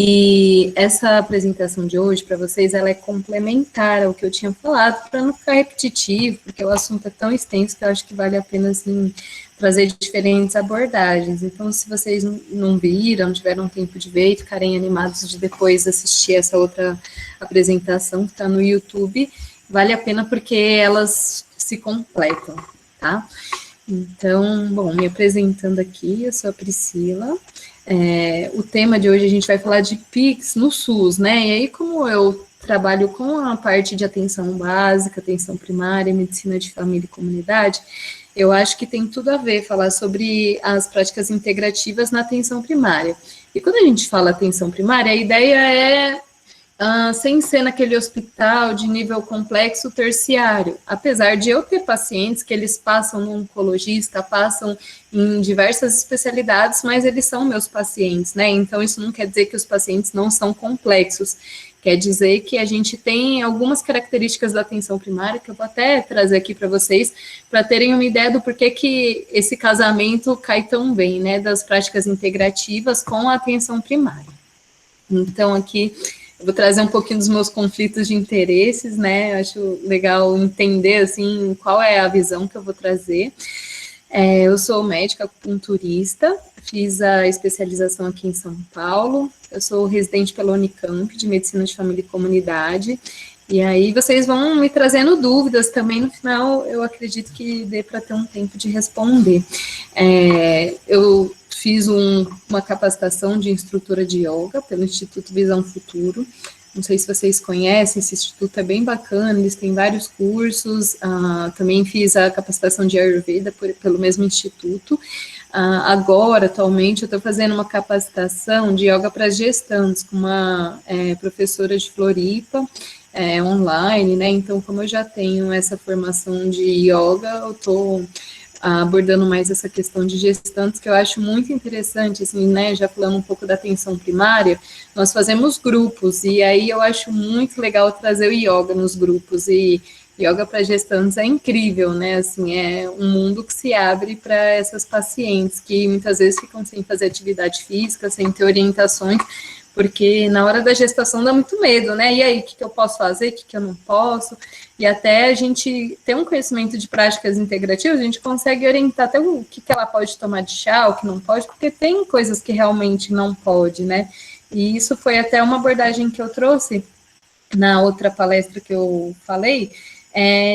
E essa apresentação de hoje para vocês, ela é complementar ao que eu tinha falado, para não ficar repetitivo, porque o assunto é tão extenso que eu acho que vale a pena, assim, trazer diferentes abordagens. Então, se vocês não viram, não tiveram tempo de ver e ficarem animados de depois assistir essa outra apresentação que está no YouTube, vale a pena porque elas se completam, tá? Então, bom, me apresentando aqui, eu sou a Priscila. O tema de hoje a gente vai falar de PICS no SUS, né? E aí, como eu trabalho com a parte de atenção básica, atenção primária, medicina de família e comunidade, eu acho que tem tudo a ver falar sobre as práticas integrativas na atenção primária. E quando a gente fala atenção primária, a ideia é sem ser naquele hospital de nível complexo terciário, apesar de eu ter pacientes que eles passam no oncologista, passam em diversas especialidades, mas eles são meus pacientes, né? Então, isso não quer dizer que os pacientes não são complexos, quer dizer que a gente tem algumas características da atenção primária, que eu vou até trazer aqui para vocês, para terem uma ideia do porquê que esse casamento cai tão bem, né? Das práticas integrativas com a atenção primária. Então, aqui eu vou trazer um pouquinho dos meus conflitos de interesses, né? Eu acho legal entender, assim, qual é a visão que eu vou trazer. Eu sou médica acupunturista, fiz a especialização aqui em São Paulo, eu sou residente pela Unicamp, de Medicina de Família e Comunidade, e aí vocês vão me trazendo dúvidas também, no final eu acredito que dê para ter um tempo de responder. Eu fiz uma capacitação de instrutora de yoga pelo Instituto Visão Futuro. Não sei se vocês conhecem, esse instituto é bem bacana, eles têm vários cursos. Também fiz a capacitação de Ayurveda pelo mesmo instituto. Agora, atualmente, eu estou fazendo uma capacitação de yoga para gestantes com uma professora de Floripa, online, né? Então, como eu já tenho essa formação de yoga, eu estou abordando mais essa questão de gestantes, que eu acho muito interessante, assim, né, já falando um pouco da atenção primária, nós fazemos grupos, e aí eu acho muito legal trazer o yoga nos grupos, e yoga para gestantes é incrível, né, assim, é um mundo que se abre para essas pacientes, que muitas vezes ficam sem fazer atividade física, sem ter orientações, porque na hora da gestação dá muito medo, né? E aí, o que eu posso fazer, o que eu não posso? E até a gente ter um conhecimento de práticas integrativas, a gente consegue orientar até o que ela pode tomar de chá, o que não pode, porque tem coisas que realmente não pode, né? E isso foi até uma abordagem que eu trouxe na outra palestra que eu falei,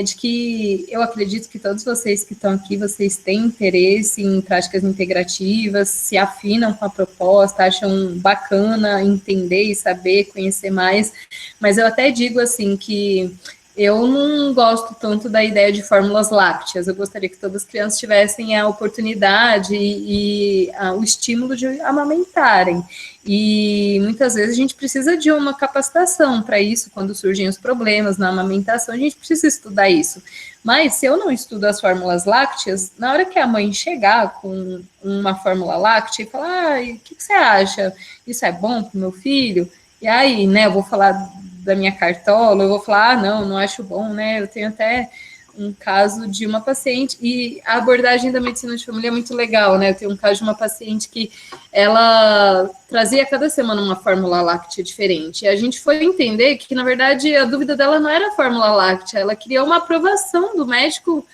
de que eu acredito que todos vocês que estão aqui, vocês têm interesse em práticas integrativas, se afinam com a proposta, acham bacana entender e saber, conhecer mais, mas eu até digo assim que eu não gosto tanto da ideia de fórmulas lácteas, eu gostaria que todas as crianças tivessem a oportunidade e o estímulo de amamentarem, e muitas vezes a gente precisa de uma capacitação para isso, quando surgem os problemas na amamentação, a gente precisa estudar isso. Mas se eu não estudo as fórmulas lácteas, na hora que a mãe chegar com uma fórmula láctea e falar, o que você acha? Isso é bom para o meu filho? E aí, né, eu vou falar da minha cartola, eu vou falar, não acho bom, né, eu tenho até um caso de uma paciente, e a abordagem da medicina de família é muito legal, né, eu tenho um caso de uma paciente que ela trazia cada semana uma fórmula láctea diferente, e a gente foi entender que, na verdade, a dúvida dela não era a fórmula láctea, ela queria uma aprovação do médico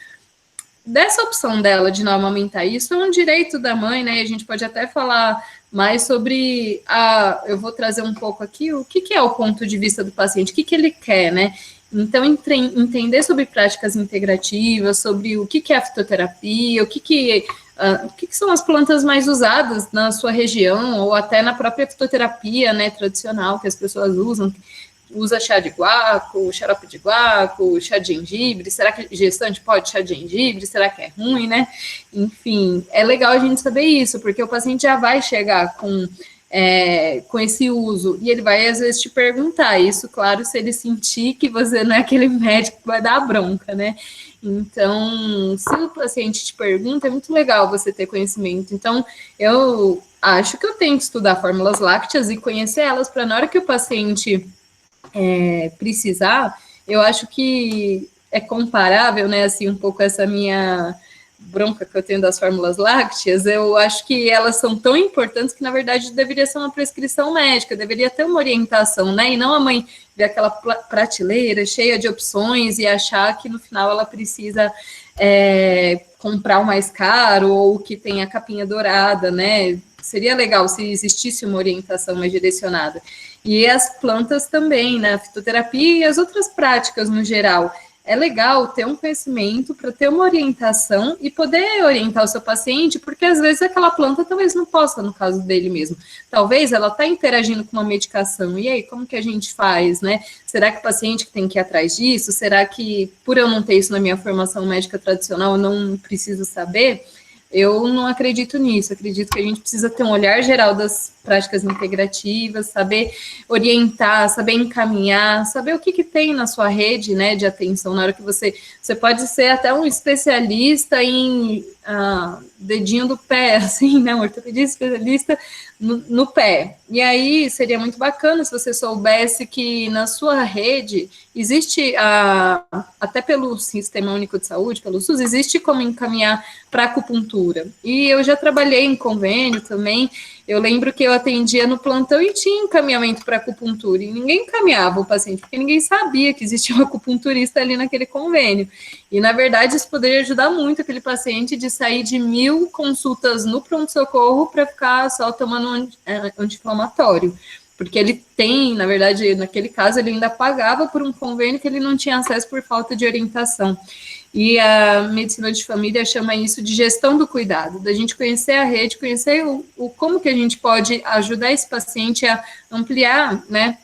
dessa opção dela de não amamentar. Isso é um direito da mãe, né, e a gente pode até falar mais sobre eu vou trazer um pouco aqui o que é o ponto de vista do paciente, o que ele quer, né? Então, entender sobre práticas integrativas, sobre o que é a fitoterapia, o que são as plantas mais usadas na sua região, ou até na própria fitoterapia, né, tradicional, que as pessoas usam, usa chá de guaco, xarope de guaco, chá de gengibre, será que gestante pode chá de gengibre, será que é ruim, né? Enfim, é legal a gente saber isso, porque o paciente já vai chegar com esse uso, e ele vai às vezes te perguntar, isso, claro, se ele sentir que você não é aquele médico que vai dar a bronca, né? Então, se o paciente te pergunta, é muito legal você ter conhecimento. Então, eu acho que eu tenho que estudar fórmulas lácteas e conhecer elas, para na hora que o paciente precisar, eu acho que é comparável, né, assim, um pouco essa minha bronca que eu tenho das fórmulas lácteas, eu acho que elas são tão importantes que, na verdade, deveria ser uma prescrição médica, deveria ter uma orientação, né? E não a mãe ver aquela prateleira cheia de opções e achar que, no final, ela precisa comprar o mais caro ou que tem a capinha dourada, né? Seria legal se existisse uma orientação mais direcionada. E as plantas também, né? A fitoterapia e as outras práticas no geral. É legal ter um conhecimento para ter uma orientação e poder orientar o seu paciente, porque às vezes aquela planta talvez não possa, no caso dele mesmo. Talvez ela está interagindo com uma medicação. E aí, como que a gente faz, né? Será que o paciente que tem que ir atrás disso? Será que, por eu não ter isso na minha formação médica tradicional, eu não preciso saber? Eu não acredito nisso, acredito que a gente precisa ter um olhar geral das práticas integrativas, saber orientar, saber encaminhar, saber o que tem na sua rede, né, de atenção, na hora que você pode ser até um especialista em dedinho do pé, assim, né, um ortopedista especialista no pé. E aí seria muito bacana se você soubesse que na sua rede existe, até pelo Sistema Único de Saúde, pelo SUS, existe como encaminhar para acupuntura. E eu já trabalhei em convênio também. Eu lembro que eu atendia no plantão e tinha encaminhamento para acupuntura, e ninguém encaminhava o paciente, porque ninguém sabia que existia um acupunturista ali naquele convênio. E, na verdade, isso poderia ajudar muito aquele paciente de sair de 1000 consultas no pronto-socorro para ficar só tomando anti-inflamatório. Porque ele tem, na verdade, naquele caso, ele ainda pagava por um convênio que ele não tinha acesso por falta de orientação. E a medicina de família chama isso de gestão do cuidado, da gente conhecer a rede, conhecer como que a gente pode ajudar esse paciente a ampliar, né,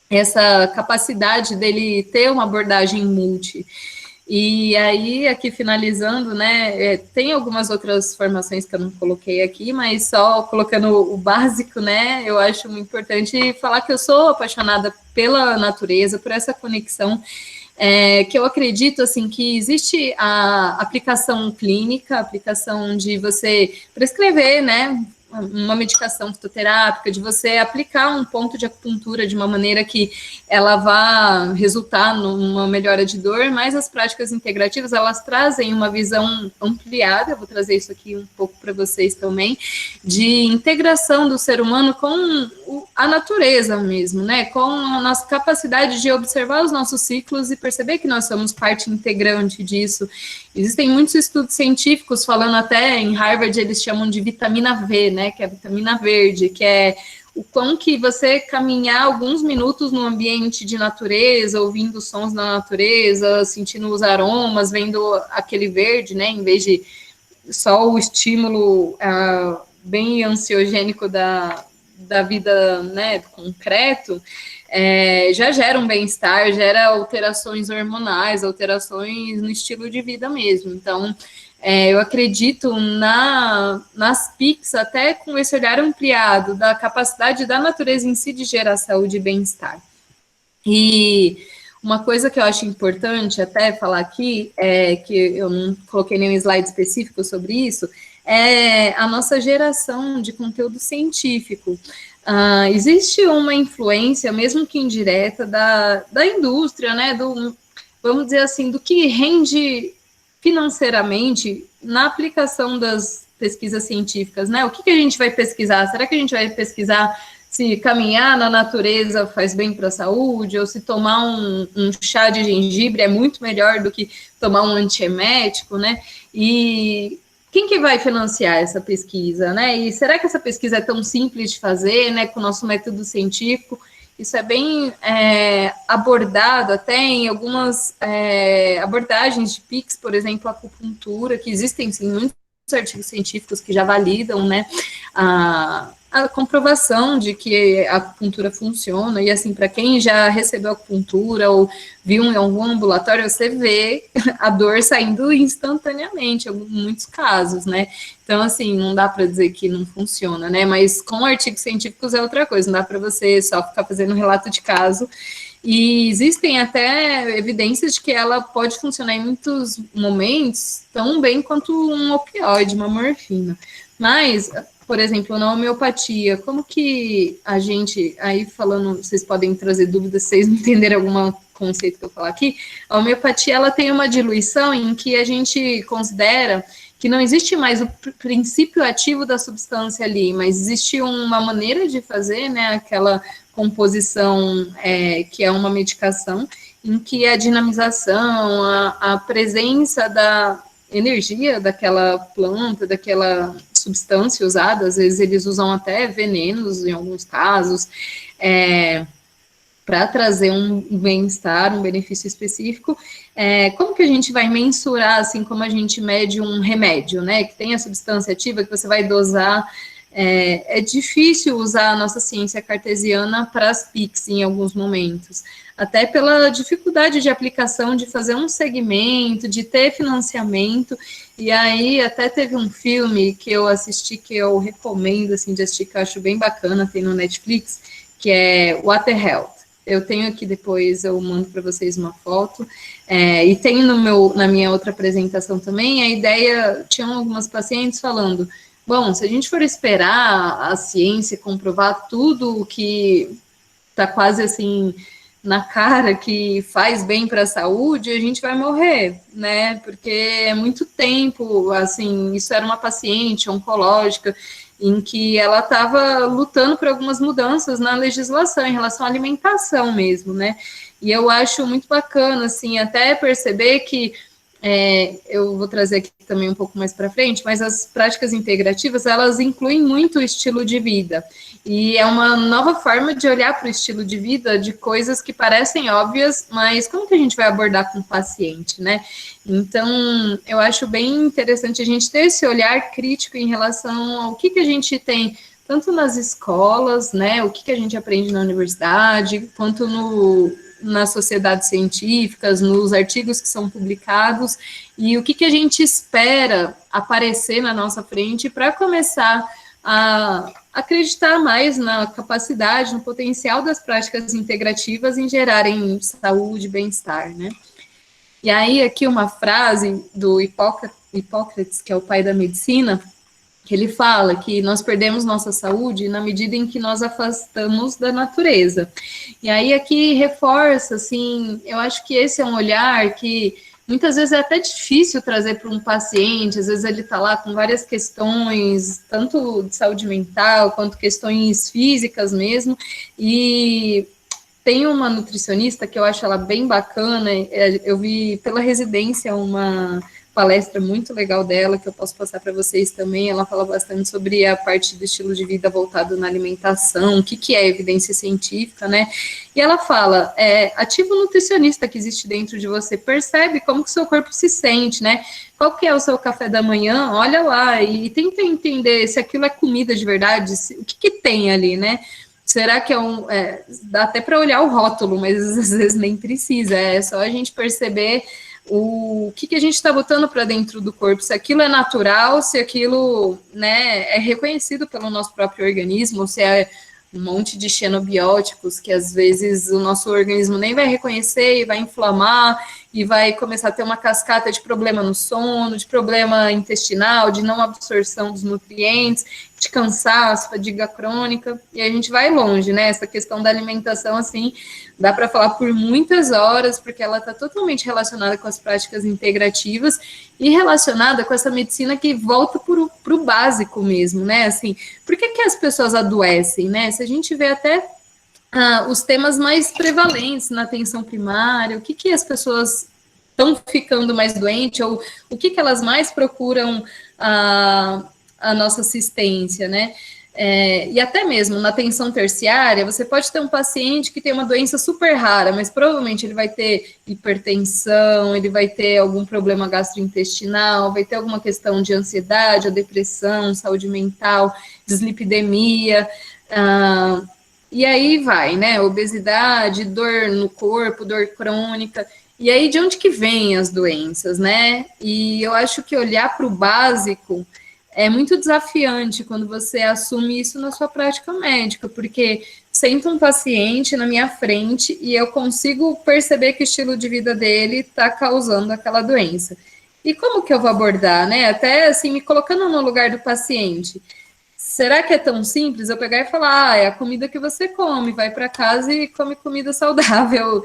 essa capacidade dele ter uma abordagem multi. E aí, aqui finalizando, né, tem algumas outras formações que eu não coloquei aqui, mas só colocando o básico, né, eu acho importante falar que eu sou apaixonada pela natureza, por essa conexão, que eu acredito, assim, que existe a aplicação clínica, a aplicação de você prescrever, né, uma medicação fitoterápica, de você aplicar um ponto de acupuntura de uma maneira que ela vá resultar numa melhora de dor, mas as práticas integrativas, elas trazem uma visão ampliada, eu vou trazer isso aqui um pouco para vocês também, de integração do ser humano com a natureza mesmo, né, com a nossa capacidade de observar os nossos ciclos e perceber que nós somos parte integrante disso. Existem muitos estudos científicos falando, até em Harvard eles chamam de vitamina V, né, que é a vitamina verde, que é o quão que você caminhar alguns minutos no ambiente de natureza, ouvindo sons da natureza, sentindo os aromas, vendo aquele verde, né, em vez de só o estímulo bem ansiogênico da vida, né, concreto, já gera um bem-estar, gera alterações hormonais, alterações no estilo de vida mesmo. Então, eu acredito nas PICs, até com esse olhar ampliado da capacidade da natureza em si de gerar saúde e bem-estar. E uma coisa que eu acho importante até falar aqui, que eu não coloquei nenhum slide específico sobre isso, é a nossa geração de conteúdo científico. Existe uma influência, mesmo que indireta, da indústria, né, vamos dizer assim, do que rende financeiramente na aplicação das pesquisas científicas, né? O que a gente vai pesquisar? Será que a gente vai pesquisar se caminhar na natureza faz bem para a saúde, ou se tomar um chá de gengibre é muito melhor do que tomar um antiemético, né? E quem que vai financiar essa pesquisa, né? E será que essa pesquisa é tão simples de fazer, né, com o nosso método científico? Isso é bem abordado até em algumas abordagens de PICs, por exemplo, a acupuntura, que existem, sim, muitos artigos científicos que já validam, né, a comprovação de que a acupuntura funciona, e assim, para quem já recebeu acupuntura ou viu em algum ambulatório, você vê a dor saindo instantaneamente, em muitos casos, né? Então, assim, não dá para dizer que não funciona, né? Mas com artigos científicos é outra coisa, não dá para você só ficar fazendo relato de caso. E existem até evidências de que ela pode funcionar em muitos momentos tão bem quanto um opioide, uma morfina. Mas, por exemplo, na homeopatia, como que a gente, aí falando, vocês podem trazer dúvidas se vocês não entenderem algum conceito que eu falar aqui, a homeopatia, ela tem uma diluição em que a gente considera que não existe mais o princípio ativo da substância ali, mas existe uma maneira de fazer, né, aquela composição que é uma medicação, em que a dinamização, a presença da energia daquela planta, daquela substância usada, às vezes eles usam até venenos em alguns casos, para trazer um bem-estar, um benefício específico. Como que a gente vai mensurar, assim como a gente mede um remédio, né, que tem a substância ativa que você vai dosar? É difícil usar a nossa ciência cartesiana para as PICs em alguns momentos, até pela dificuldade de aplicação, de fazer um segmento, de ter financiamento. E aí até teve um filme que eu assisti, que eu recomendo assim, de assistir, que eu acho bem bacana, tem no Netflix, que é What the Health. Eu tenho aqui, depois eu mando para vocês uma foto, e tem na minha outra apresentação também, a ideia, tinham algumas pacientes falando, bom, se a gente for esperar a ciência comprovar tudo o que está quase assim na cara que faz bem para a saúde, a gente vai morrer, né? Porque é muito tempo, assim, isso era uma paciente oncológica em que ela estava lutando por algumas mudanças na legislação em relação à alimentação mesmo, né? E eu acho muito bacana, assim, até perceber que eu vou trazer aqui também um pouco mais para frente, mas as práticas integrativas, elas incluem muito o estilo de vida, e é uma nova forma de olhar para o estilo de vida, de coisas que parecem óbvias, mas como que a gente vai abordar com o paciente, né? Então, eu acho bem interessante a gente ter esse olhar crítico em relação ao que a gente tem, tanto nas escolas, né, o que a gente aprende na universidade, quanto nas sociedades científicas, nos artigos que são publicados, e o que a gente espera aparecer na nossa frente para começar a acreditar mais na capacidade, no potencial das práticas integrativas em gerarem saúde e bem-estar, né? E aí, aqui uma frase do Hipócrates, que é o pai da medicina, que ele fala que nós perdemos nossa saúde na medida em que nós afastamos da natureza. E aí aqui reforça, assim, eu acho que esse é um olhar que muitas vezes é até difícil trazer para um paciente, às vezes ele está lá com várias questões, tanto de saúde mental, quanto questões físicas mesmo, e tem uma nutricionista que eu acho ela bem bacana, eu vi pela residência uma palestra muito legal dela, que eu posso passar para vocês também. Ela fala bastante sobre a parte do estilo de vida voltado na alimentação, o que é evidência científica, né? E ela fala, ativa o nutricionista que existe dentro de você, percebe como que o seu corpo se sente, né? Qual que é o seu café da manhã? Olha lá e tenta entender se aquilo é comida de verdade, o que tem ali, né? Será que dá até para olhar o rótulo, mas às vezes nem precisa, é só a gente perceber o que a gente está botando para dentro do corpo, se aquilo é natural, se aquilo, né, é reconhecido pelo nosso próprio organismo, se é um monte de xenobióticos que às vezes o nosso organismo nem vai reconhecer e vai inflamar e vai começar a ter uma cascata de problema no sono, de problema intestinal, de não absorção dos nutrientes, de cansaço, fadiga crônica, e a gente vai longe, né? Essa questão da alimentação, assim, dá para falar por muitas horas, porque ela está totalmente relacionada com as práticas integrativas e relacionada com essa medicina que volta para o básico mesmo, né? Assim, por que as pessoas adoecem, né? Se a gente vê até os temas mais prevalentes na atenção primária, o que as pessoas estão ficando mais doentes, ou o que elas mais procuram a nossa assistência, né? E até mesmo na atenção terciária, você pode ter um paciente que tem uma doença super rara, mas provavelmente ele vai ter hipertensão, ele vai ter algum problema gastrointestinal, vai ter alguma questão de ansiedade, a depressão, saúde mental, dislipidemia, e aí vai, né? Obesidade, dor no corpo, dor crônica. E aí, de onde que vêm as doenças, né? E eu acho que olhar para o básico é muito desafiante quando você assume isso na sua prática médica, porque senta um paciente na minha frente e eu consigo perceber que o estilo de vida dele está causando aquela doença. E como que eu vou abordar, né? Até assim, me colocando no lugar do paciente. será que é tão simples eu pegar e falar, é a comida que você come, vai para casa e come comida saudável?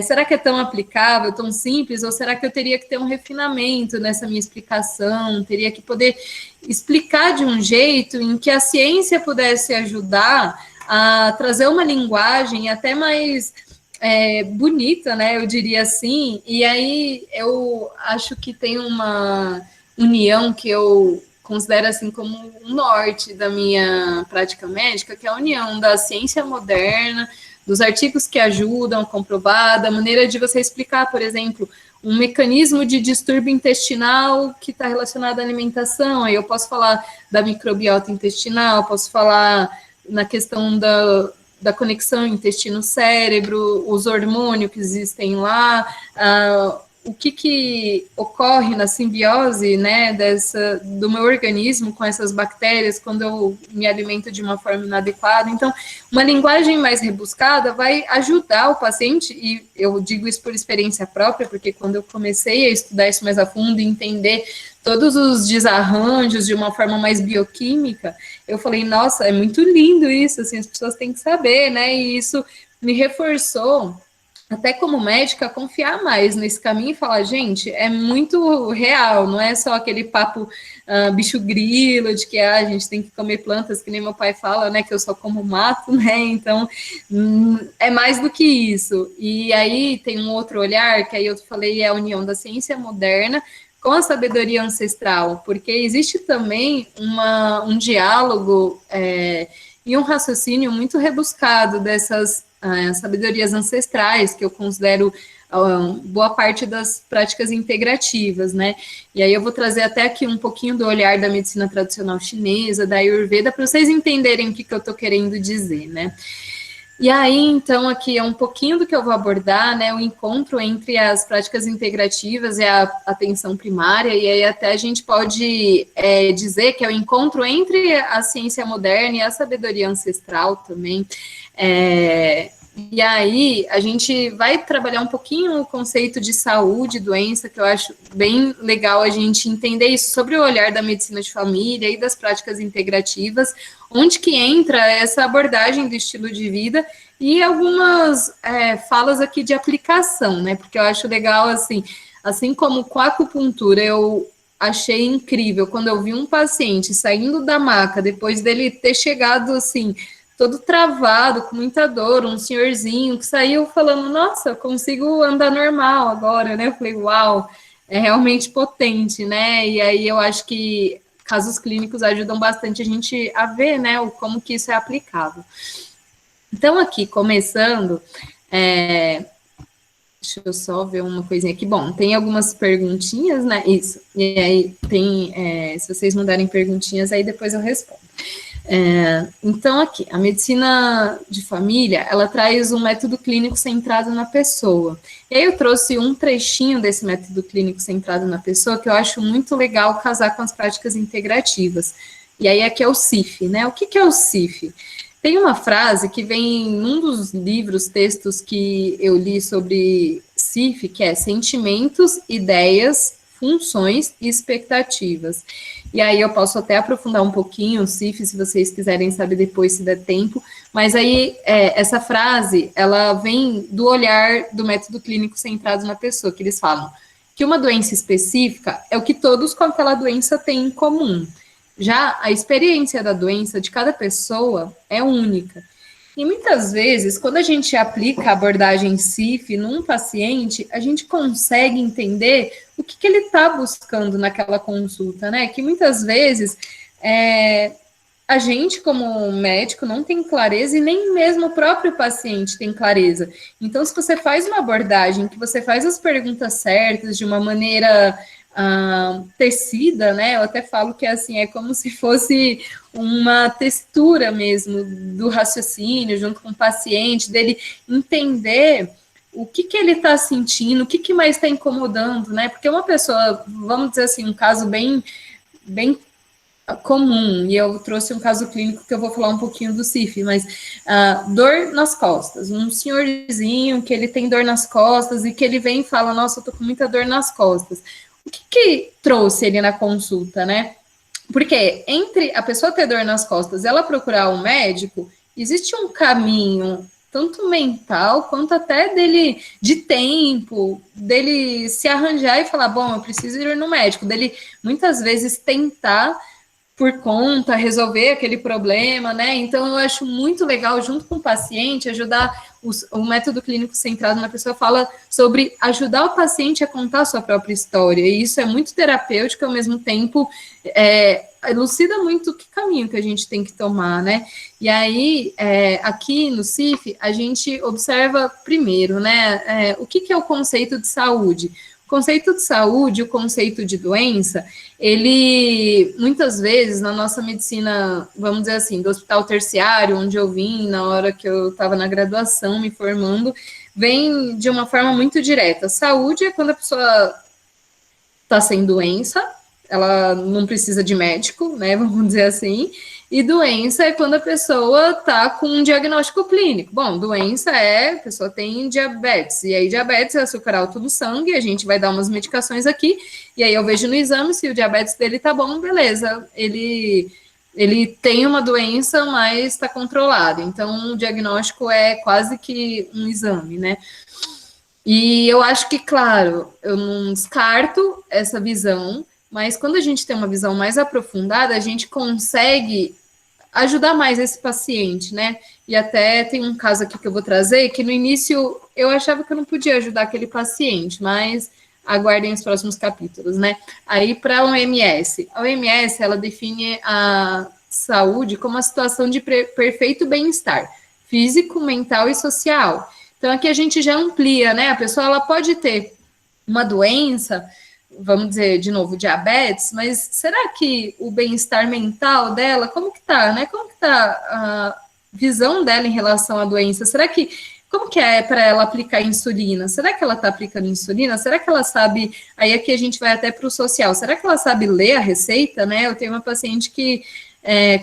Será que é tão aplicável, tão simples? Ou será que eu teria que ter um refinamento nessa minha explicação? Teria que poder explicar de um jeito em que a ciência pudesse ajudar a trazer uma linguagem até mais bonita, né? Eu diria assim. E aí eu acho que tem uma união que eu considero assim como um norte da minha prática médica, que é a união da ciência moderna, dos artigos que ajudam, comprovada, a maneira de você explicar, por exemplo, um mecanismo de distúrbio intestinal que está relacionado à alimentação. Aí eu posso falar da microbiota intestinal, posso falar na questão da conexão intestino-cérebro, os hormônios que existem lá, o que ocorre na simbiose, né, do meu organismo com essas bactérias quando eu me alimento de uma forma inadequada. Então, uma linguagem mais rebuscada vai ajudar o paciente, e eu digo isso por experiência própria, porque quando eu comecei a estudar isso mais a fundo e entender todos os desarranjos de uma forma mais bioquímica, eu falei, nossa, é muito lindo isso, assim, as pessoas têm que saber, né, e isso me reforçou até como médica, confiar mais nesse caminho e falar, gente, é muito real, não é só aquele papo bicho grilo, de que a gente tem que comer plantas, que nem meu pai fala, né, que eu só como mato, né, então é mais do que isso. E aí tem um outro olhar, que aí eu falei, é a união da ciência moderna com a sabedoria ancestral, porque existe também um diálogo e um raciocínio muito rebuscado dessas sabedorias ancestrais, que eu considero boa parte das práticas integrativas, né? E aí eu vou trazer até aqui um pouquinho do olhar da medicina tradicional chinesa, da Ayurveda, para vocês entenderem o que eu estou querendo dizer, né? E aí, então, aqui é um pouquinho do que eu vou abordar, né? O encontro entre as práticas integrativas e a atenção primária, e aí até a gente pode dizer que é o encontro entre a ciência moderna e a sabedoria ancestral também. E aí, a gente vai trabalhar um pouquinho o conceito de saúde, doença, que eu acho bem legal a gente entender isso sobre o olhar da medicina de família e das práticas integrativas, onde que entra essa abordagem do estilo de vida e algumas falas aqui de aplicação, né? Porque eu acho legal, assim como com a acupuntura, eu achei incrível quando eu vi um paciente saindo da maca, depois dele ter chegado, assim, todo travado, com muita dor, um senhorzinho que saiu falando, nossa, eu consigo andar normal agora, né? Eu falei, uau, é realmente potente, né? E aí eu acho que casos clínicos ajudam bastante a gente a ver, né, como que isso é aplicável. Então, aqui, começando, deixa eu só ver uma coisinha aqui. Bom, tem algumas perguntinhas, né? Isso. E aí tem, se vocês mandarem perguntinhas, aí depois eu respondo. Então, aqui, a medicina de família, ela traz um método clínico centrado na pessoa. E aí eu trouxe um trechinho desse método clínico centrado na pessoa que eu acho muito legal casar com as práticas integrativas. E aí aqui é o CIF, né? O que é o CIF? Tem uma frase que vem num dos livros, textos que eu li sobre CIF, que é sentimentos, ideias, funções e expectativas. E aí eu posso até aprofundar um pouquinho o CIF, se vocês quiserem saber depois, se der tempo, mas aí essa frase, ela vem do olhar do método clínico centrado na pessoa, que eles falam que uma doença específica é o que todos com aquela doença têm em comum. Já a experiência da doença de cada pessoa é única. E muitas vezes, quando a gente aplica a abordagem CIF num paciente, a gente consegue entender o que ele está buscando naquela consulta, né? Que muitas vezes a gente, como médico, não tem clareza e nem mesmo o próprio paciente tem clareza. Então, se você faz uma abordagem, que você faz as perguntas certas de uma maneira tecida, né? Eu até falo que assim, é como se fosse uma textura mesmo do raciocínio junto com o paciente, dele entender o que ele está sentindo, o que mais está incomodando, né? Porque uma pessoa, vamos dizer assim, um caso bem comum, e eu trouxe um caso clínico que eu vou falar um pouquinho do CIF, mas dor nas costas, um senhorzinho que ele tem dor nas costas e que ele vem e fala, nossa, eu tô com muita dor nas costas. O que trouxe ele na consulta, né? Porque entre a pessoa ter dor nas costas e ela procurar um médico, existe um caminho, tanto mental, quanto até dele, de tempo, dele se arranjar e falar, bom, eu preciso ir no médico, dele muitas vezes tentar por conta, resolver aquele problema, né? Então, eu acho muito legal, junto com o paciente, ajudar o método clínico centrado na pessoa fala sobre ajudar o paciente a contar a sua própria história, e isso é muito terapêutico, ao mesmo tempo, elucida muito que caminho que a gente tem que tomar, né? E aí, aqui no CIF, a gente observa primeiro, né, o que é o conceito de saúde. O conceito de saúde, o conceito de doença, ele, muitas vezes, na nossa medicina, vamos dizer assim, do hospital terciário, onde eu vim, na hora que eu estava na graduação, me formando, vem de uma forma muito direta. Saúde é quando a pessoa está sem doença, ela não precisa de médico, né, vamos dizer assim, e doença é quando a pessoa está com um diagnóstico clínico. Bom, doença a pessoa tem diabetes, e aí diabetes é açúcar alto no sangue, a gente vai dar umas medicações aqui, e aí eu vejo no exame se o diabetes dele tá bom, beleza, ele tem uma doença, mas está controlado, então o diagnóstico é quase que um exame, né? E eu acho que, claro, eu não descarto essa visão, mas quando a gente tem uma visão mais aprofundada, a gente consegue ajudar mais esse paciente, né? E até tem um caso aqui que eu vou trazer, que no início eu achava que eu não podia ajudar aquele paciente, mas aguardem os próximos capítulos, né? Aí para a OMS. A OMS, ela define a saúde como a situação de perfeito bem-estar físico, mental e social. Então aqui a gente já amplia, né? A pessoa ela pode ter uma doença, vamos dizer de novo, diabetes, mas será que o bem-estar mental dela, como que tá, né? Como que tá a visão dela em relação à doença? Será que, como que é para ela aplicar insulina? Será que ela está aplicando insulina? Será que ela sabe, aí aqui a gente vai até para o social, será que ela sabe ler a receita, né? Eu tenho uma paciente que,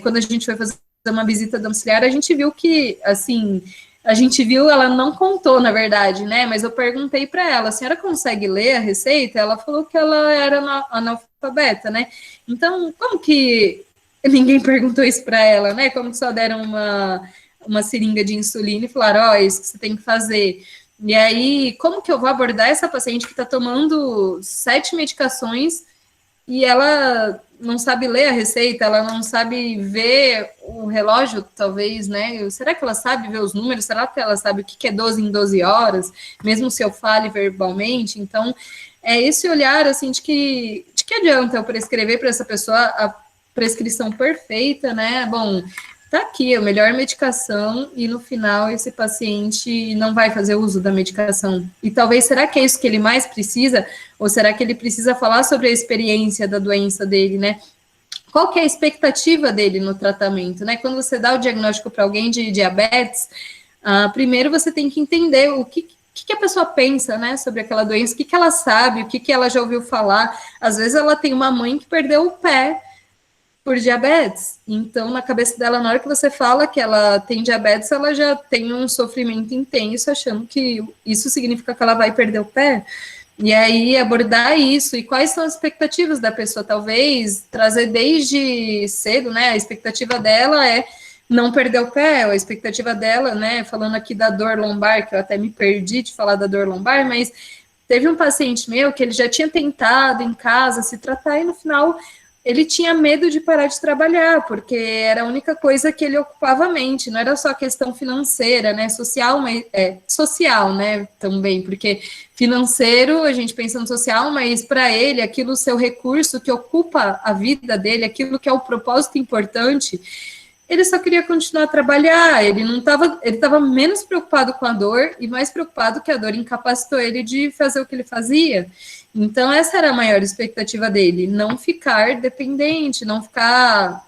quando a gente foi fazer uma visita domiciliar, a gente viu que, assim, ela não contou, na verdade, né? Mas eu perguntei para ela, a senhora consegue ler a receita? Ela falou que ela era analfabeta, né? Então, como que ninguém perguntou isso para ela, né? Como que só deram uma seringa de insulina e falaram, ó, isso que você tem que fazer. E aí, como que eu vou abordar essa paciente que está tomando 7 medicações e ela não sabe ler a receita, ela não sabe ver o relógio, talvez, né? Será que ela sabe ver os números? Será que ela sabe o que é 12 em 12 horas, mesmo se eu fale verbalmente? Então, é esse olhar, assim, de que adianta eu prescrever para essa pessoa a prescrição perfeita, né? Bom, tá aqui a melhor medicação e no final esse paciente não vai fazer uso da medicação. E talvez, será que é isso que ele mais precisa? Ou será que ele precisa falar sobre a experiência da doença dele, né? Qual que é a expectativa dele no tratamento, né? Quando você dá o diagnóstico para alguém de diabetes, primeiro você tem que entender o que a pessoa pensa, né, sobre aquela doença, o que ela sabe, o que ela já ouviu falar. Às vezes ela tem uma mãe que perdeu o pé por diabetes. Então, na cabeça dela, na hora que você fala que ela tem diabetes, ela já tem um sofrimento intenso, achando que isso significa que ela vai perder o pé. E aí, abordar isso, e quais são as expectativas da pessoa, talvez, trazer desde cedo, né, a expectativa dela é não perder o pé, a expectativa dela, né, falando aqui da dor lombar, que eu até me perdi de falar da dor lombar, mas teve um paciente meu que ele já tinha tentado em casa se tratar, e no final ele tinha medo de parar de trabalhar, porque era a única coisa que ele ocupava a mente, não era só questão financeira, né, social, mas social, né, também, porque financeiro, a gente pensa no social, mas para ele, aquilo, o seu recurso que ocupa a vida dele, aquilo que é o propósito importante, ele só queria continuar a trabalhar, ele estava menos preocupado com a dor e mais preocupado que a dor incapacitou ele de fazer o que ele fazia. Então, essa era a maior expectativa dele, não ficar dependente, não ficar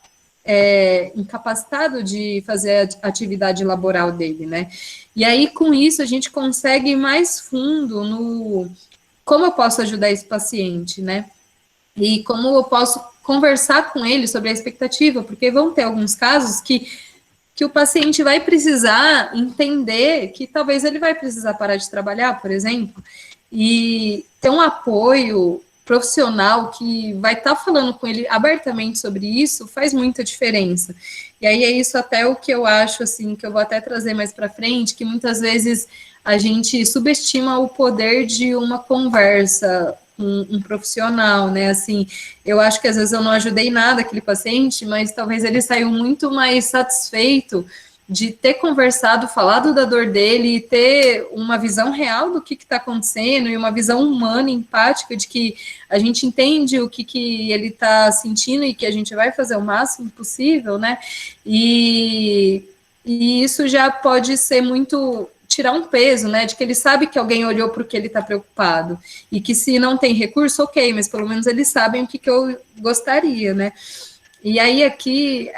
incapacitado de fazer a atividade laboral dele, né? E aí, com isso, a gente consegue ir mais fundo no como eu posso ajudar esse paciente, né? E como eu posso conversar com ele sobre a expectativa, porque vão ter alguns casos que o paciente vai precisar entender que talvez ele vai precisar parar de trabalhar, por exemplo, e ter um apoio profissional que vai estar falando com ele abertamente sobre isso faz muita diferença. E aí é isso até o que eu acho, assim, que eu vou até trazer mais para frente, que muitas vezes a gente subestima o poder de uma conversa com um profissional, né? Assim, eu acho que às vezes eu não ajudei nada aquele paciente, mas talvez ele saiu muito mais satisfeito de ter conversado, falado da dor dele e ter uma visão real do que está acontecendo e uma visão humana, empática, de que a gente entende o que ele está sentindo e que a gente vai fazer o máximo possível, né? E isso já pode ser muito tirar um peso, né? De que ele sabe que alguém olhou para o que ele está preocupado e que se não tem recurso, ok, mas pelo menos eles sabem o que eu gostaria, né? E aí aqui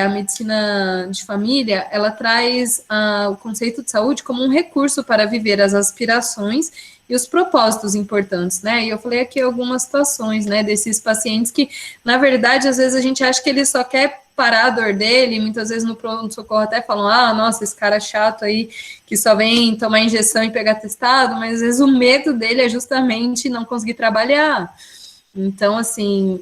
a medicina de família, ela traz o conceito de saúde como um recurso para viver as aspirações e os propósitos importantes, né? E eu falei aqui algumas situações, né, desses pacientes que, na verdade, às vezes a gente acha que ele só quer parar a dor dele, muitas vezes no pronto-socorro até falam, nossa, esse cara chato aí, que só vem tomar injeção e pegar testado, mas às vezes o medo dele é justamente não conseguir trabalhar. Então, assim,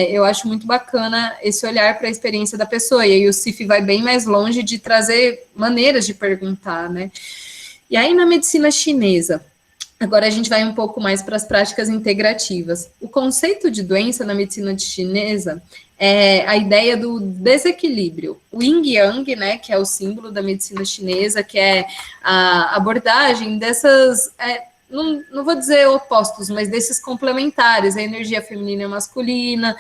eu acho muito bacana esse olhar para a experiência da pessoa, e aí o CIF vai bem mais longe de trazer maneiras de perguntar, né? E aí, na medicina chinesa, agora a gente vai um pouco mais para as práticas integrativas. O conceito de doença na medicina chinesa é a ideia do desequilíbrio. O yin-yang, né, que é o símbolo da medicina chinesa, que é a abordagem dessas... não vou dizer opostos, mas desses complementares, a energia feminina e masculina,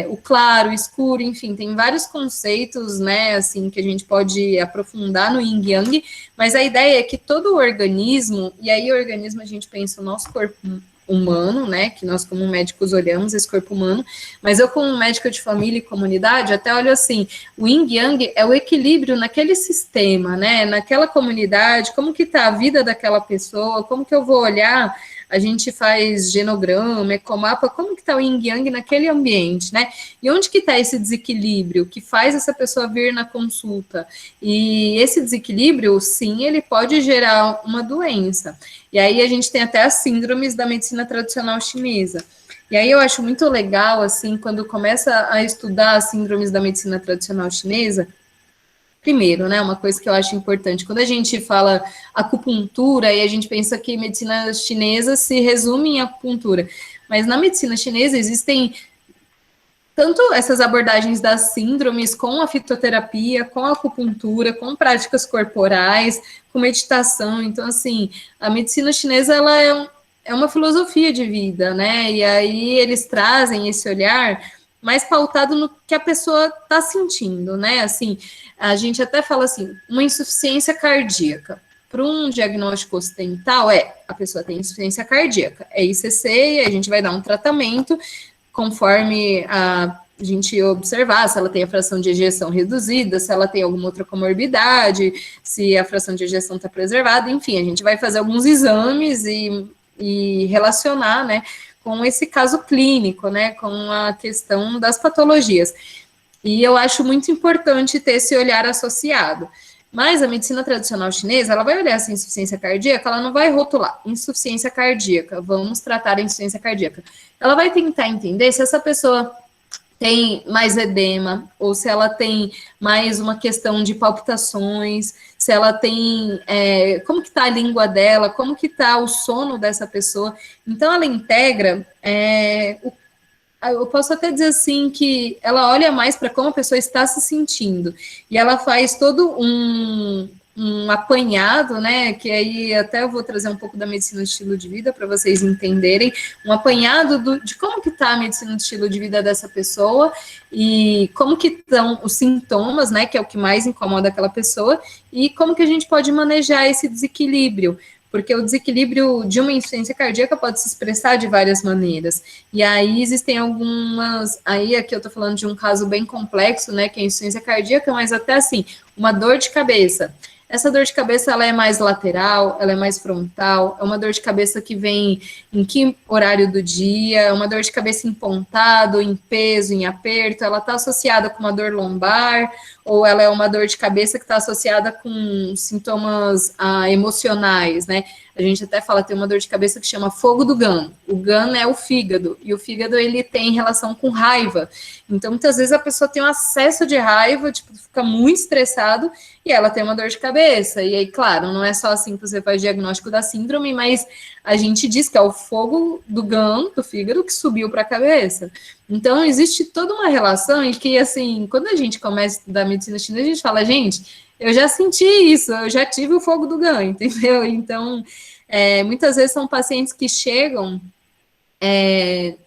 o claro, o escuro, enfim, tem vários conceitos, né, assim, que a gente pode aprofundar no yin yang, mas a ideia é que todo o organismo, e aí o organismo a gente pensa o nosso corpo humano, né, que nós como médicos olhamos esse corpo humano, mas eu como médica de família e comunidade, até olho assim, o yin yang é o equilíbrio naquele sistema, né, naquela comunidade, como que tá a vida daquela pessoa, como que eu vou olhar, a gente faz genograma, ecomapa, como que tá o yin yang naquele ambiente, né, e onde que tá esse desequilíbrio que faz essa pessoa vir na consulta, e esse desequilíbrio, sim, ele pode gerar uma doença. E aí a gente tem até as síndromes da medicina tradicional chinesa. E aí eu acho muito legal, assim, quando começa a estudar as síndromes da medicina tradicional chinesa, primeiro, né, uma coisa que eu acho importante, quando a gente fala acupuntura, e a gente pensa que medicina chinesa se resume em acupuntura, mas na medicina chinesa existem tanto essas abordagens das síndromes com a fitoterapia, com a acupuntura, com práticas corporais, com meditação. Então, assim, a medicina chinesa, ela é uma filosofia de vida, né? E aí eles trazem esse olhar mais pautado no que a pessoa está sentindo, né? Assim, a gente até fala assim, uma insuficiência cardíaca. Para um diagnóstico ocidental, a pessoa tem insuficiência cardíaca, é ICC, e a gente vai dar um tratamento, conforme a gente observar se ela tem a fração de ejeção reduzida, se ela tem alguma outra comorbidade, se a fração de ejeção está preservada, enfim, a gente vai fazer alguns exames e relacionar, né, com esse caso clínico, né, com a questão das patologias. E eu acho muito importante ter esse olhar associado. Mas a medicina tradicional chinesa, ela vai olhar essa insuficiência cardíaca, ela não vai rotular insuficiência cardíaca, vamos tratar a insuficiência cardíaca. Ela vai tentar entender se essa pessoa tem mais edema, ou se ela tem mais uma questão de palpitações, se ela tem, como que está a língua dela, como que está o sono dessa pessoa. Então, ela integra eu posso até dizer assim que ela olha mais para como a pessoa está se sentindo e ela faz todo um apanhado, né, que aí até eu vou trazer um pouco da medicina de estilo de vida para vocês entenderem, um apanhado de como que está a medicina de estilo de vida dessa pessoa e como que estão os sintomas, né, que é o que mais incomoda aquela pessoa e como que a gente pode manejar esse desequilíbrio, porque o desequilíbrio de uma insuficiência cardíaca pode se expressar de várias maneiras. E aí existem algumas... Aí aqui eu tô falando de um caso bem complexo, né, que é a insuficiência cardíaca, mas até assim, uma dor de cabeça. essa dor de cabeça, ela é mais lateral, ela é mais frontal, é uma dor de cabeça que vem em que horário do dia, é uma dor de cabeça em pontada, em peso, em aperto, ela está associada com uma dor lombar, ou ela é uma dor de cabeça que está associada com sintomas emocionais, né? A gente até fala, tem uma dor de cabeça que chama fogo do GAN. O GAN é o fígado, e o fígado, ele tem relação com raiva. Então, muitas vezes a pessoa tem um acesso de raiva, tipo, fica muito estressado, e ela tem uma dor de cabeça. E aí, claro, não é só assim que você faz diagnóstico da síndrome, mas a gente diz que é o fogo do GAN, do fígado, que subiu para a cabeça. Então, existe toda uma relação em que, assim, quando a gente começa a estudar medicina chinesa, a gente fala, gente, eu já senti isso, eu já tive o fogo do GAN, entendeu? Então, muitas vezes são pacientes que chegam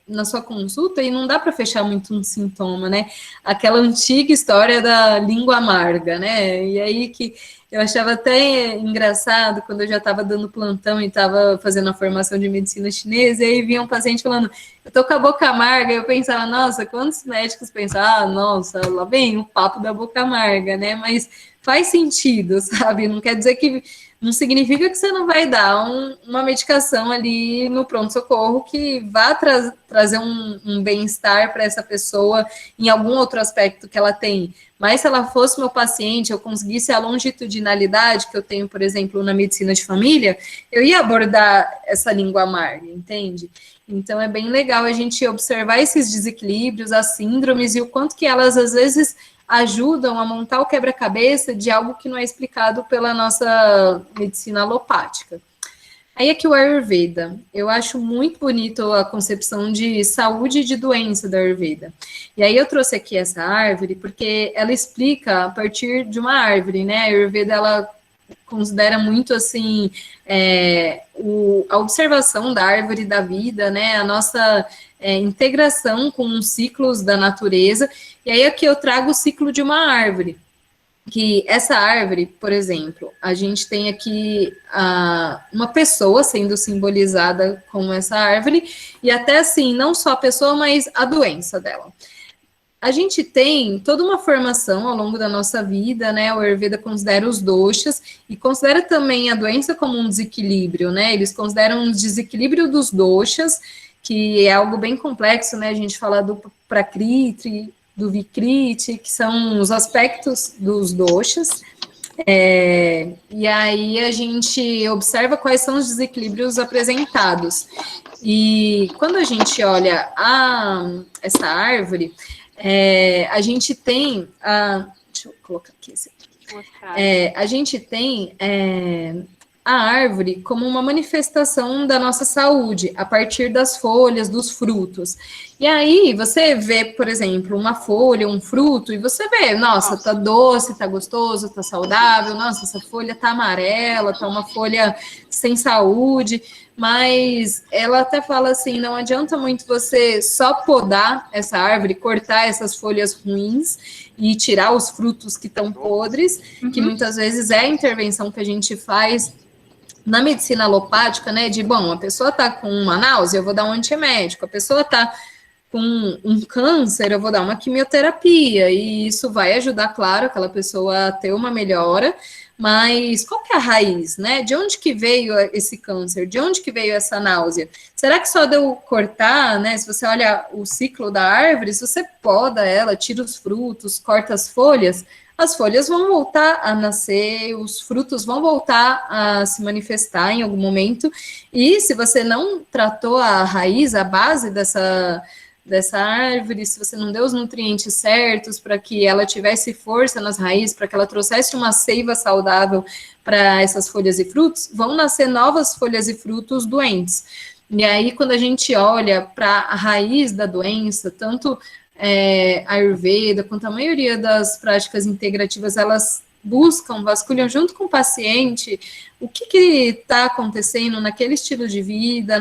na sua consulta e não dá para fechar muito um sintoma, né? Aquela antiga história da língua amarga, né? E aí que eu achava até engraçado quando eu já estava dando plantão e estava fazendo a formação de medicina chinesa, e aí vinha um paciente falando, eu tô com a boca amarga, e eu pensava, nossa, quantos médicos pensam, nossa, lá vem o papo da boca amarga, né? Mas faz sentido, sabe? Não quer dizer que não significa que você não vai dar uma medicação ali no pronto-socorro que vá trazer um bem-estar para essa pessoa em algum outro aspecto que ela tem. Mas se ela fosse meu paciente, eu conseguisse a longitudinalidade que eu tenho, por exemplo, na medicina de família, eu ia abordar essa língua amarga, entende? Então, é bem legal a gente observar esses desequilíbrios, as síndromes e o quanto que elas, às vezes, ajudam a montar o quebra-cabeça de algo que não é explicado pela nossa medicina alopática. Aí aqui o Ayurveda. Eu acho muito bonito a concepção de saúde e de doença da Ayurveda. E aí eu trouxe aqui essa árvore porque ela explica a partir de uma árvore, né? A Ayurveda, ela considera muito assim a observação da árvore da vida, né? A nossa integração com os ciclos da natureza. E aí aqui eu trago o ciclo de uma árvore. Que essa árvore, por exemplo, a gente tem aqui uma pessoa sendo simbolizada como essa árvore, e até assim, não só a pessoa, mas a doença dela. A gente tem toda uma formação ao longo da nossa vida, né? O Ayurveda considera os doshas e considera também a doença como um desequilíbrio, né? Eles consideram um desequilíbrio dos doshas, que é algo bem complexo, né? A gente fala do Prakriti, do Vikriti, que são os aspectos dos doshas. E aí a gente observa quais são os desequilíbrios apresentados. E quando a gente olha essa árvore, a gente tem deixa eu colocar aqui esse aqui. A gente tem a árvore como uma manifestação da nossa saúde, a partir das folhas, dos frutos. E aí, você vê, por exemplo, uma folha, um fruto, e você vê, nossa, tá doce, tá gostoso, tá saudável, nossa, essa folha tá amarela, tá uma folha sem saúde, mas ela até fala assim, não adianta muito você só podar essa árvore, cortar essas folhas ruins e tirar os frutos que estão podres, que muitas vezes é a intervenção que a gente faz na medicina alopática, né, a pessoa tá com uma náusea, eu vou dar um antiemético, a pessoa tá com um câncer, eu vou dar uma quimioterapia, e isso vai ajudar, claro, aquela pessoa a ter uma melhora, mas qual que é a raiz, né? De onde que veio esse câncer? De onde que veio essa náusea? Será que só deu cortar, né? Se você olha o ciclo da árvore, se você poda ela, tira os frutos, corta as folhas vão voltar a nascer, os frutos vão voltar a se manifestar em algum momento, e se você não tratou a raiz, a base dessa árvore, se você não deu os nutrientes certos para que ela tivesse força nas raízes, para que ela trouxesse uma seiva saudável para essas folhas e frutos, vão nascer novas folhas e frutos doentes. E aí, quando a gente olha para a raiz da doença, tanto a Ayurveda quanto a maioria das práticas integrativas, elas buscam, vasculham junto com o paciente o que está acontecendo naquele estilo de vida,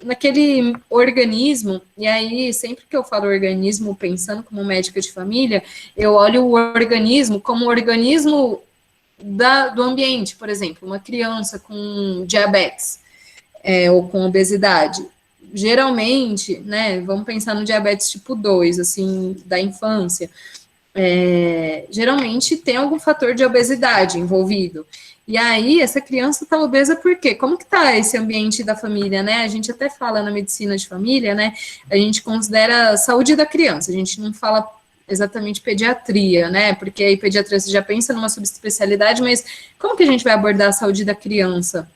naquele organismo. E aí, sempre que eu falo organismo, pensando como médica de família, eu olho o organismo como o organismo do ambiente. Por exemplo, uma criança com diabetes ou com obesidade. Geralmente, né, vamos pensar no diabetes tipo 2, assim, da infância. geralmente tem algum fator de obesidade envolvido. E aí, essa criança está obesa por quê? Como que está esse ambiente da família, né? A gente até fala na medicina de família, né? A gente considera a saúde da criança, a gente não fala exatamente pediatria, né? Porque aí pediatria você já pensa numa subespecialidade, mas como que a gente vai abordar a saúde da criança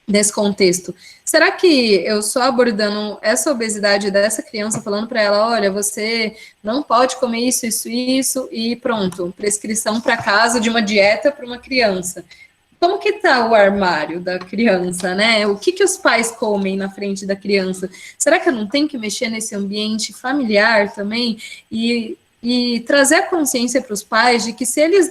nesse contexto? Será que eu só abordando essa obesidade dessa criança, falando para ela, olha, você não pode comer isso, isso, isso, e pronto, prescrição para casa de uma dieta para uma criança? Como que tá o armário da criança, né? O que que os pais comem na frente da criança? Será que eu não tenho que mexer nesse ambiente familiar também e trazer a consciência para os pais de que se eles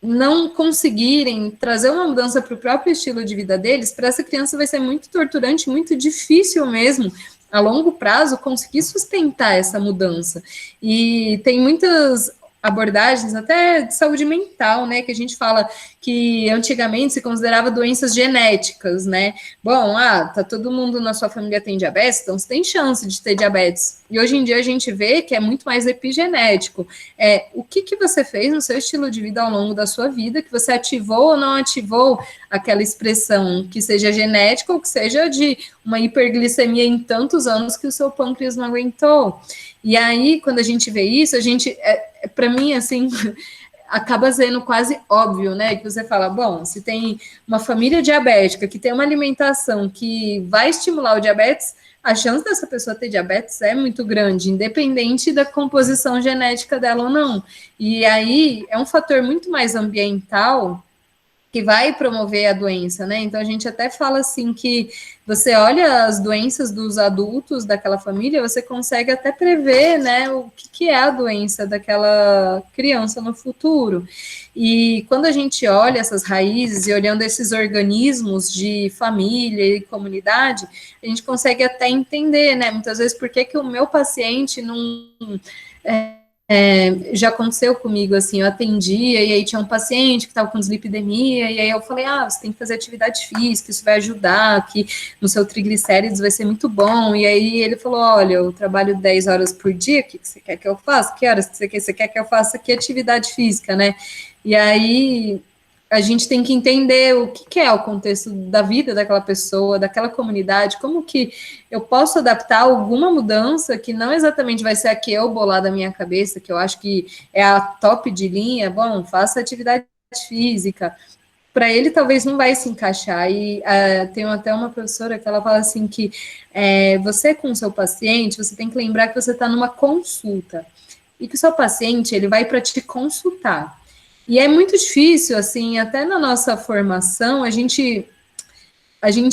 não conseguirem trazer uma mudança para o próprio estilo de vida deles, para essa criança vai ser muito torturante, muito difícil mesmo, a longo prazo, conseguir sustentar essa mudança. E tem muitas abordagens até de saúde mental, né, que a gente fala que antigamente se considerava doenças genéticas, né, bom, tá todo mundo na sua família tem diabetes, então você tem chance de ter diabetes, e hoje em dia a gente vê que é muito mais epigenético, o que você fez no seu estilo de vida ao longo da sua vida, que você ativou ou não ativou aquela expressão, que seja genética ou que seja de uma hiperglicemia em tantos anos que o seu pâncreas não aguentou. E aí, quando a gente vê isso, a gente, para mim, assim, acaba sendo quase óbvio, né? Que você fala, bom, se tem uma família diabética que tem uma alimentação que vai estimular o diabetes, a chance dessa pessoa ter diabetes é muito grande, independente da composição genética dela ou não. E aí é um fator muito mais ambiental que vai promover a doença, né? Então a gente até fala assim que você olha as doenças dos adultos daquela família, você consegue até prever, né, o que é a doença daquela criança no futuro. E quando a gente olha essas raízes e olhando esses organismos de família e comunidade, a gente consegue até entender, né, muitas vezes por que o meu paciente não já aconteceu comigo, assim, eu atendia, e aí tinha um paciente que estava com dislipidemia, e aí eu falei, você tem que fazer atividade física, isso vai ajudar, que no seu triglicérides vai ser muito bom, e aí ele falou, olha, eu trabalho 10 horas por dia, o que você quer que eu faça? Que horas você quer que eu faça aqui atividade física, né? E aí a gente tem que entender o que é o contexto da vida daquela pessoa, daquela comunidade, como que eu posso adaptar alguma mudança que não exatamente vai ser a que eu bolar da minha cabeça, que eu acho que é a top de linha, bom, faça atividade física. Para ele, talvez não vai se encaixar. E tenho até uma professora que ela fala assim que você com o seu paciente, você tem que lembrar que você está numa consulta e que o seu paciente, ele vai para te consultar. E é muito difícil, assim, até na nossa formação, a gente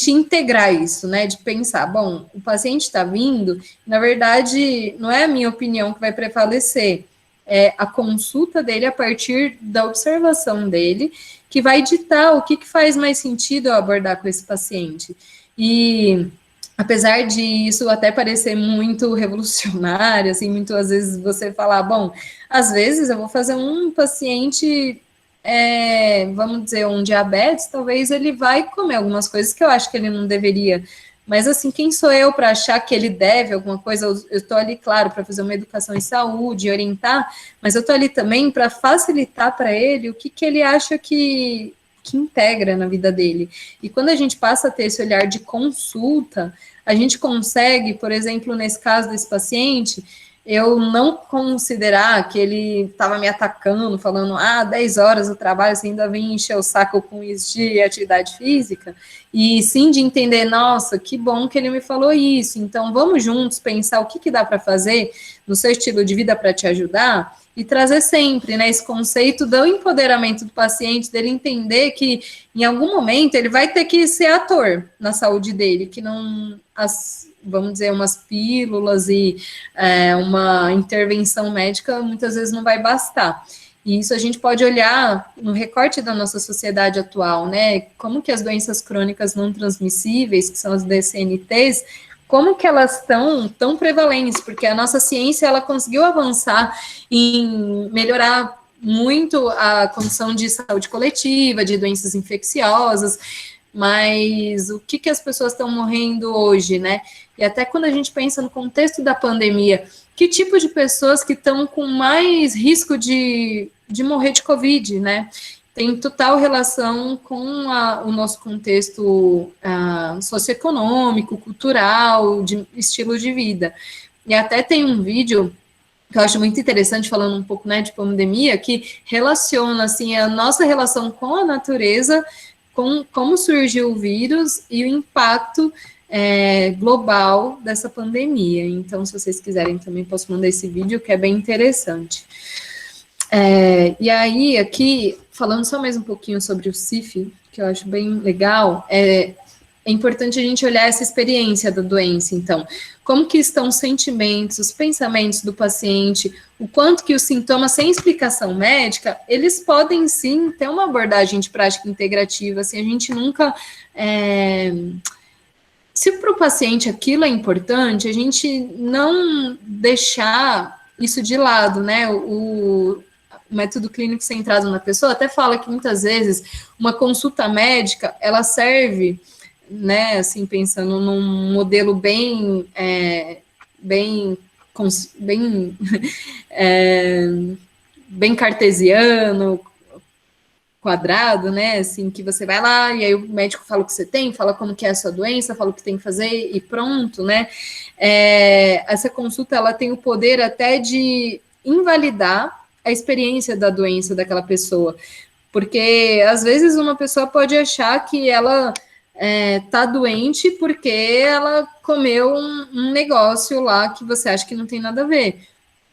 integrar isso, né? De pensar, bom, o paciente está vindo, na verdade, não é a minha opinião que vai prevalecer, é a consulta dele a partir da observação dele, que vai ditar o que faz mais sentido eu abordar com esse paciente. E apesar de isso até parecer muito revolucionário, assim, muito às vezes você falar, bom, às vezes eu vou fazer um paciente, vamos dizer, um diabetes, talvez ele vai comer algumas coisas que eu acho que ele não deveria. Mas, assim, quem sou eu para achar que ele deve alguma coisa? Eu estou ali, claro, para fazer uma educação em saúde, orientar, mas eu estou ali também para facilitar para ele o que ele acha que integra na vida dele. E quando a gente passa a ter esse olhar de consulta, a gente consegue, por exemplo, nesse caso desse paciente, eu não considerar que ele estava me atacando, falando, 10 horas eu trabalho, você ainda vem encher o saco com isso de atividade física, e sim de entender, nossa, que bom que ele me falou isso, então vamos juntos pensar o que dá para fazer no seu estilo de vida para te ajudar, e trazer sempre, né, esse conceito do empoderamento do paciente, dele entender que em algum momento ele vai ter que ser ator na saúde dele, que não, vamos dizer, umas pílulas e uma intervenção médica muitas vezes não vai bastar. E isso a gente pode olhar no recorte da nossa sociedade atual, né, como que as doenças crônicas não transmissíveis, que são as DCNTs, como que elas estão tão prevalentes, porque a nossa ciência, ela conseguiu avançar em melhorar muito a condição de saúde coletiva, de doenças infecciosas, mas o que as pessoas estão morrendo hoje, né? E até quando a gente pensa no contexto da pandemia, que tipo de pessoas que estão com mais risco de morrer de Covid, né? Tem total relação com o nosso contexto socioeconômico, cultural, de estilo de vida. E até tem um vídeo que eu acho muito interessante, falando um pouco, né, de pandemia, que relaciona, assim, a nossa relação com a natureza, com como surgiu o vírus e o impacto global dessa pandemia. Então, se vocês quiserem, também posso mandar esse vídeo, que é bem interessante. E aí, aqui, falando só mais um pouquinho sobre o CIF, que eu acho bem legal, é importante a gente olhar essa experiência da doença, então, como que estão os sentimentos, os pensamentos do paciente, o quanto que os sintomas sem explicação médica, eles podem sim ter uma abordagem de prática integrativa, assim, a gente nunca... Se para o paciente aquilo é importante, a gente não deixar isso de lado, né? O método clínico centrado na pessoa até fala que muitas vezes uma consulta médica, ela serve, né, assim, pensando num modelo bem bem cartesiano, quadrado, né, assim, que você vai lá e aí o médico fala o que você tem, fala como que é a sua doença, fala o que tem que fazer e pronto, né, essa consulta, ela tem o poder até de invalidar a experiência da doença daquela pessoa, porque às vezes uma pessoa pode achar que ela tá doente porque ela comeu um negócio lá que você acha que não tem nada a ver.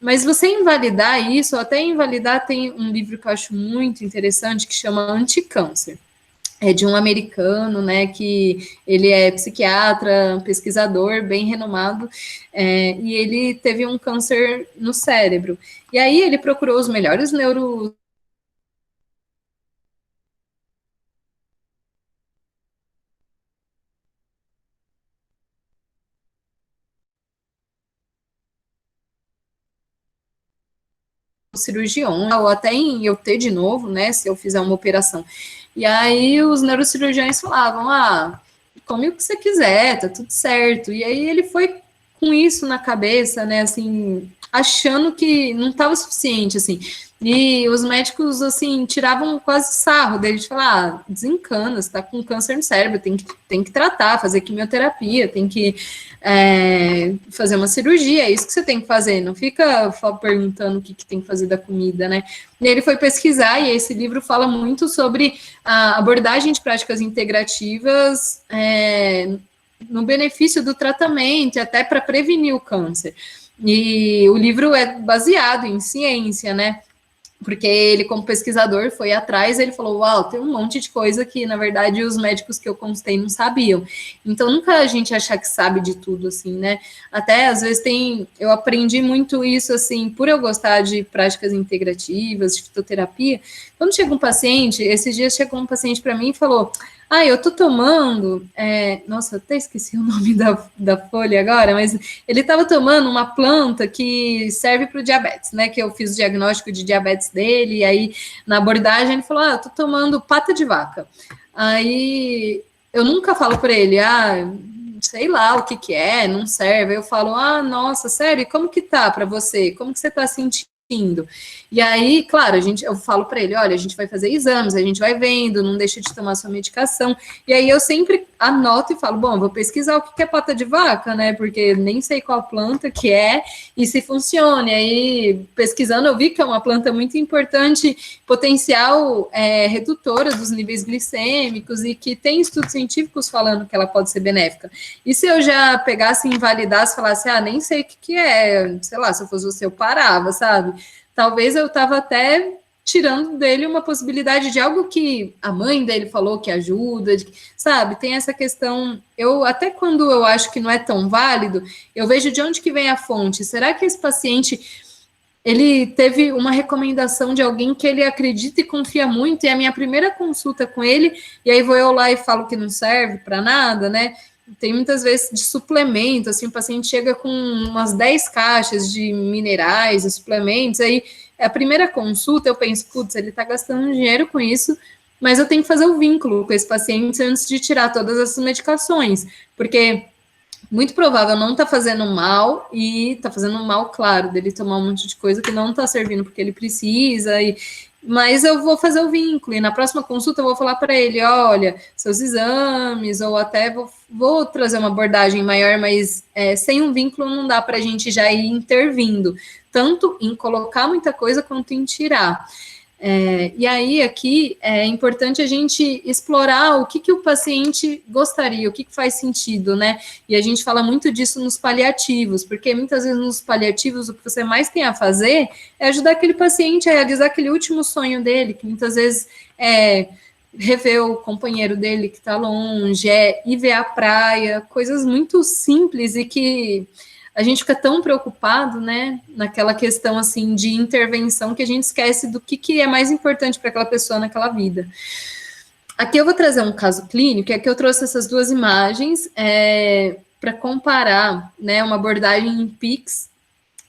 Mas você invalidar isso, ou até invalidar, tem um livro que eu acho muito interessante que chama Anticâncer. É de um americano, né, que ele é psiquiatra, pesquisador, bem renomado, e ele teve um câncer no cérebro. E aí ele procurou os melhores neurocirurgiões, ou até em eu ter de novo, né, se eu fizer uma operação. E aí os neurocirurgiões falavam, come o que você quiser, tá tudo certo. E aí ele foi com isso na cabeça, né, assim, achando que não estava suficiente, assim. E os médicos, assim, tiravam quase sarro dele, de falar, desencana, você tá com câncer no cérebro, tem que tratar, fazer quimioterapia, tem que fazer uma cirurgia, é isso que você tem que fazer, não fica perguntando o que tem que fazer da comida, né? E ele foi pesquisar, e esse livro fala muito sobre a abordagem de práticas integrativas no benefício do tratamento, até para prevenir o câncer. E o livro é baseado em ciência, né? Porque ele, como pesquisador, foi atrás, ele falou, uau, tem um monte de coisa que, na verdade, os médicos que eu consultei não sabiam. Então, nunca a gente achar que sabe de tudo, assim, né? Até, às vezes, eu aprendi muito isso, assim, por eu gostar de práticas integrativas, de fitoterapia. Quando chega um paciente, esses dias chegou um paciente para mim e falou, eu tô tomando, nossa, até esqueci o nome da folha agora, mas ele estava tomando uma planta que serve para o diabetes, né, que eu fiz o diagnóstico de diabetes dele, e aí na abordagem ele falou, eu tô tomando pata de vaca. Aí eu nunca falo para ele, sei lá o que é, não serve. Eu falo, nossa, sério, e como que tá para você? Como que você tá sentindo? E aí, claro, eu falo para ele, olha, a gente vai fazer exames, a gente vai vendo, não deixa de tomar sua medicação. E aí eu sempre anoto e falo, bom, vou pesquisar o que é pata de vaca, né? Porque nem sei qual planta que é e se funciona. E aí, pesquisando, eu vi que é uma planta muito importante, potencial redutora dos níveis glicêmicos e que tem estudos científicos falando que ela pode ser benéfica. E se eu já pegasse, invalidasse, falasse, nem sei o que é, sei lá, se eu fosse você, eu parava, sabe? Talvez eu estava até tirando dele uma possibilidade de algo que a mãe dele falou que ajuda, sabe? Tem essa questão, até quando eu acho que não é tão válido, eu vejo de onde que vem a fonte. Será que esse paciente, ele teve uma recomendação de alguém que ele acredita e confia muito, e é a minha primeira consulta com ele, e aí vou eu lá e falo que não serve para nada, né? Tem muitas vezes de suplemento, assim, o paciente chega com umas 10 caixas de minerais e suplementos, aí a primeira consulta eu penso, putz, ele tá gastando dinheiro com isso, mas eu tenho que fazer o vínculo com esse paciente antes de tirar todas essas medicações, porque muito provável não tá fazendo mal, e tá fazendo mal, claro, dele tomar um monte de coisa que não tá servindo porque ele precisa, mas eu vou fazer o vínculo, e na próxima consulta eu vou falar para ele, olha, seus exames, ou até vou trazer uma abordagem maior, mas sem um vínculo não dá para a gente já ir intervindo, tanto em colocar muita coisa quanto em tirar. E aí, aqui, é importante a gente explorar o que o paciente gostaria, o que faz sentido, né? E a gente fala muito disso nos paliativos, porque muitas vezes nos paliativos o que você mais tem a fazer é ajudar aquele paciente a realizar aquele último sonho dele, que muitas vezes é rever o companheiro dele que está longe, ir ver a praia, coisas muito simples e que a gente fica tão preocupado, né, naquela questão, assim, de intervenção, que a gente esquece do que é mais importante para aquela pessoa naquela vida. Aqui eu vou trazer um caso clínico, é que eu trouxe essas duas imagens para comparar, né, uma abordagem em PICS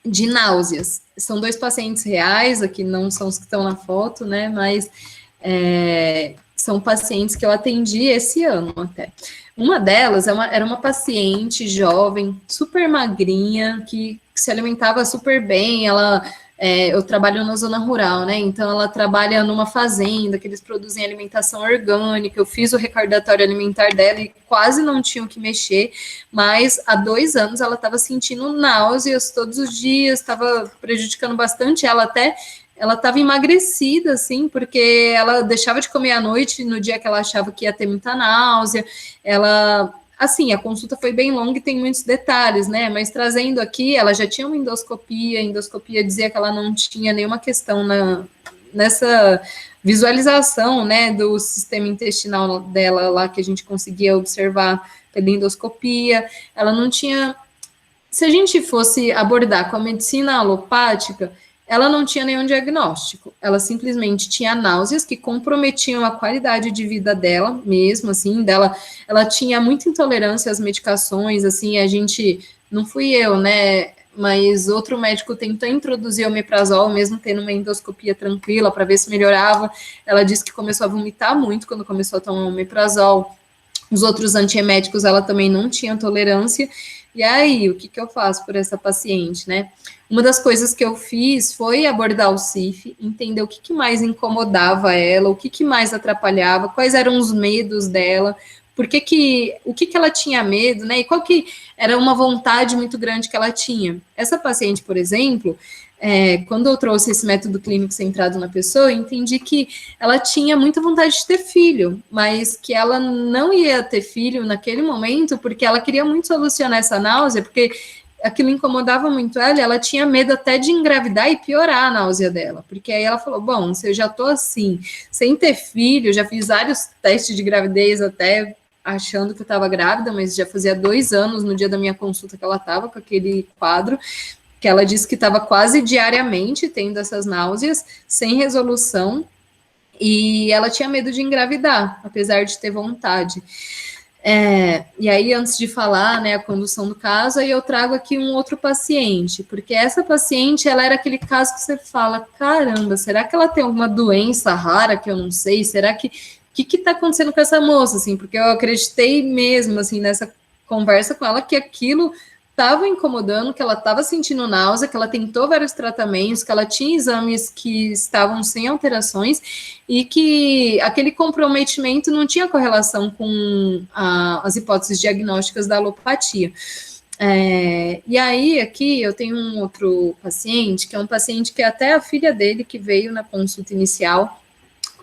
de náuseas. São 2 pacientes reais, aqui não são os que estão na foto, né, mas são pacientes que eu atendi esse ano até. Uma delas era uma paciente jovem, super magrinha, que se alimentava super bem. Eu trabalho na zona rural, né? Então ela trabalha numa fazenda que eles produzem alimentação orgânica. Eu fiz o recordatório alimentar dela e quase não tinha o que mexer, mas há 2 anos ela estava sentindo náuseas todos os dias, estava prejudicando bastante ela até. Ela estava emagrecida, assim, porque ela deixava de comer à noite no dia que ela achava que ia ter muita náusea. Assim, a consulta foi bem longa e tem muitos detalhes, né? Mas trazendo aqui, ela já tinha uma endoscopia, a endoscopia dizia que ela não tinha nenhuma questão nessa visualização, né, do sistema intestinal dela lá, que a gente conseguia observar pela endoscopia. Ela não tinha... Se a gente fosse abordar com a medicina alopática, ela não tinha nenhum diagnóstico, ela simplesmente tinha náuseas que comprometiam a qualidade de vida dela, mesmo assim, ela tinha muita intolerância às medicações, assim, não fui eu, né, mas outro médico tentou introduzir o omeprazol, mesmo tendo uma endoscopia tranquila, para ver se melhorava. Ela disse que começou a vomitar muito quando começou a tomar omeprazol. Os outros antieméticos ela também não tinha tolerância. E aí, o que eu faço por essa paciente, né? Uma das coisas que eu fiz foi abordar o CIF, entender o que mais incomodava ela, o que mais atrapalhava, quais eram os medos dela, o que ela tinha medo, né? E qual que era uma vontade muito grande que ela tinha. Essa paciente, por exemplo, quando eu trouxe esse método clínico centrado na pessoa, eu entendi que ela tinha muita vontade de ter filho, mas que ela não ia ter filho naquele momento porque ela queria muito solucionar essa náusea, porque aquilo incomodava muito ela tinha medo até de engravidar e piorar a náusea dela, porque aí ela falou, bom, se eu já tô assim, sem ter filho, já fiz vários testes de gravidez até achando que eu estava grávida, mas já fazia 2 anos no dia da minha consulta que ela estava com aquele quadro, que ela disse que estava quase diariamente tendo essas náuseas, sem resolução, e ela tinha medo de engravidar, apesar de ter vontade. E aí, antes de falar, né, a condução do caso, aí eu trago aqui um outro paciente, porque essa paciente, ela era aquele caso que você fala, caramba, será que ela tem alguma doença rara que eu não sei? Será que... O que está acontecendo com essa moça, assim? Porque eu acreditei mesmo, assim, nessa conversa com ela, que aquilo estava incomodando, que ela estava sentindo náusea, que ela tentou vários tratamentos, que ela tinha exames que estavam sem alterações e que aquele comprometimento não tinha correlação com as hipóteses diagnósticas da alopatia. E aí, aqui, eu tenho um outro paciente, que é um paciente que até a filha dele que veio na consulta inicial,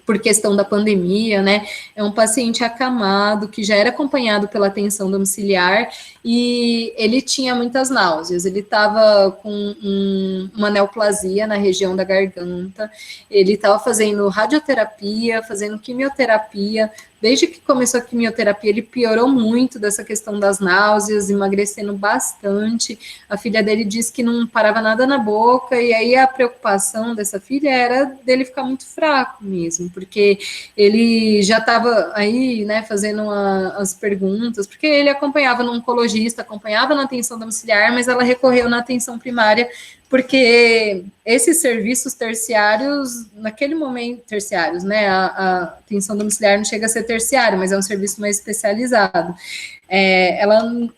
por questão da pandemia, né? É um paciente acamado, que já era acompanhado pela atenção domiciliar, e ele tinha muitas náuseas, ele estava com uma neoplasia na região da garganta, ele estava fazendo radioterapia, fazendo quimioterapia. Desde que começou a quimioterapia, ele piorou muito dessa questão das náuseas, emagrecendo bastante. A filha dele disse que não parava nada na boca, e aí a preocupação dessa filha era dele ficar muito fraco mesmo, porque ele já estava aí, né, fazendo as perguntas, porque ele acompanhava no oncologista, acompanhava na atenção domiciliar, mas ela recorreu na atenção primária porque esses serviços terciários, naquele momento, terciários, né? A atenção domiciliar não chega a ser terciário, mas é um serviço mais especializado.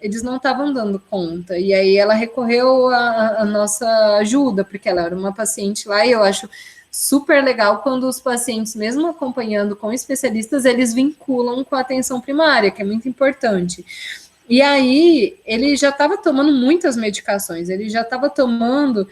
Eles não estavam dando conta, e aí ela recorreu à nossa ajuda, porque ela era uma paciente lá, e eu acho super legal quando os pacientes, mesmo acompanhando com especialistas, eles vinculam com a atenção primária, que é muito importante. E aí, ele já estava tomando muitas medicações, ele já estava tomando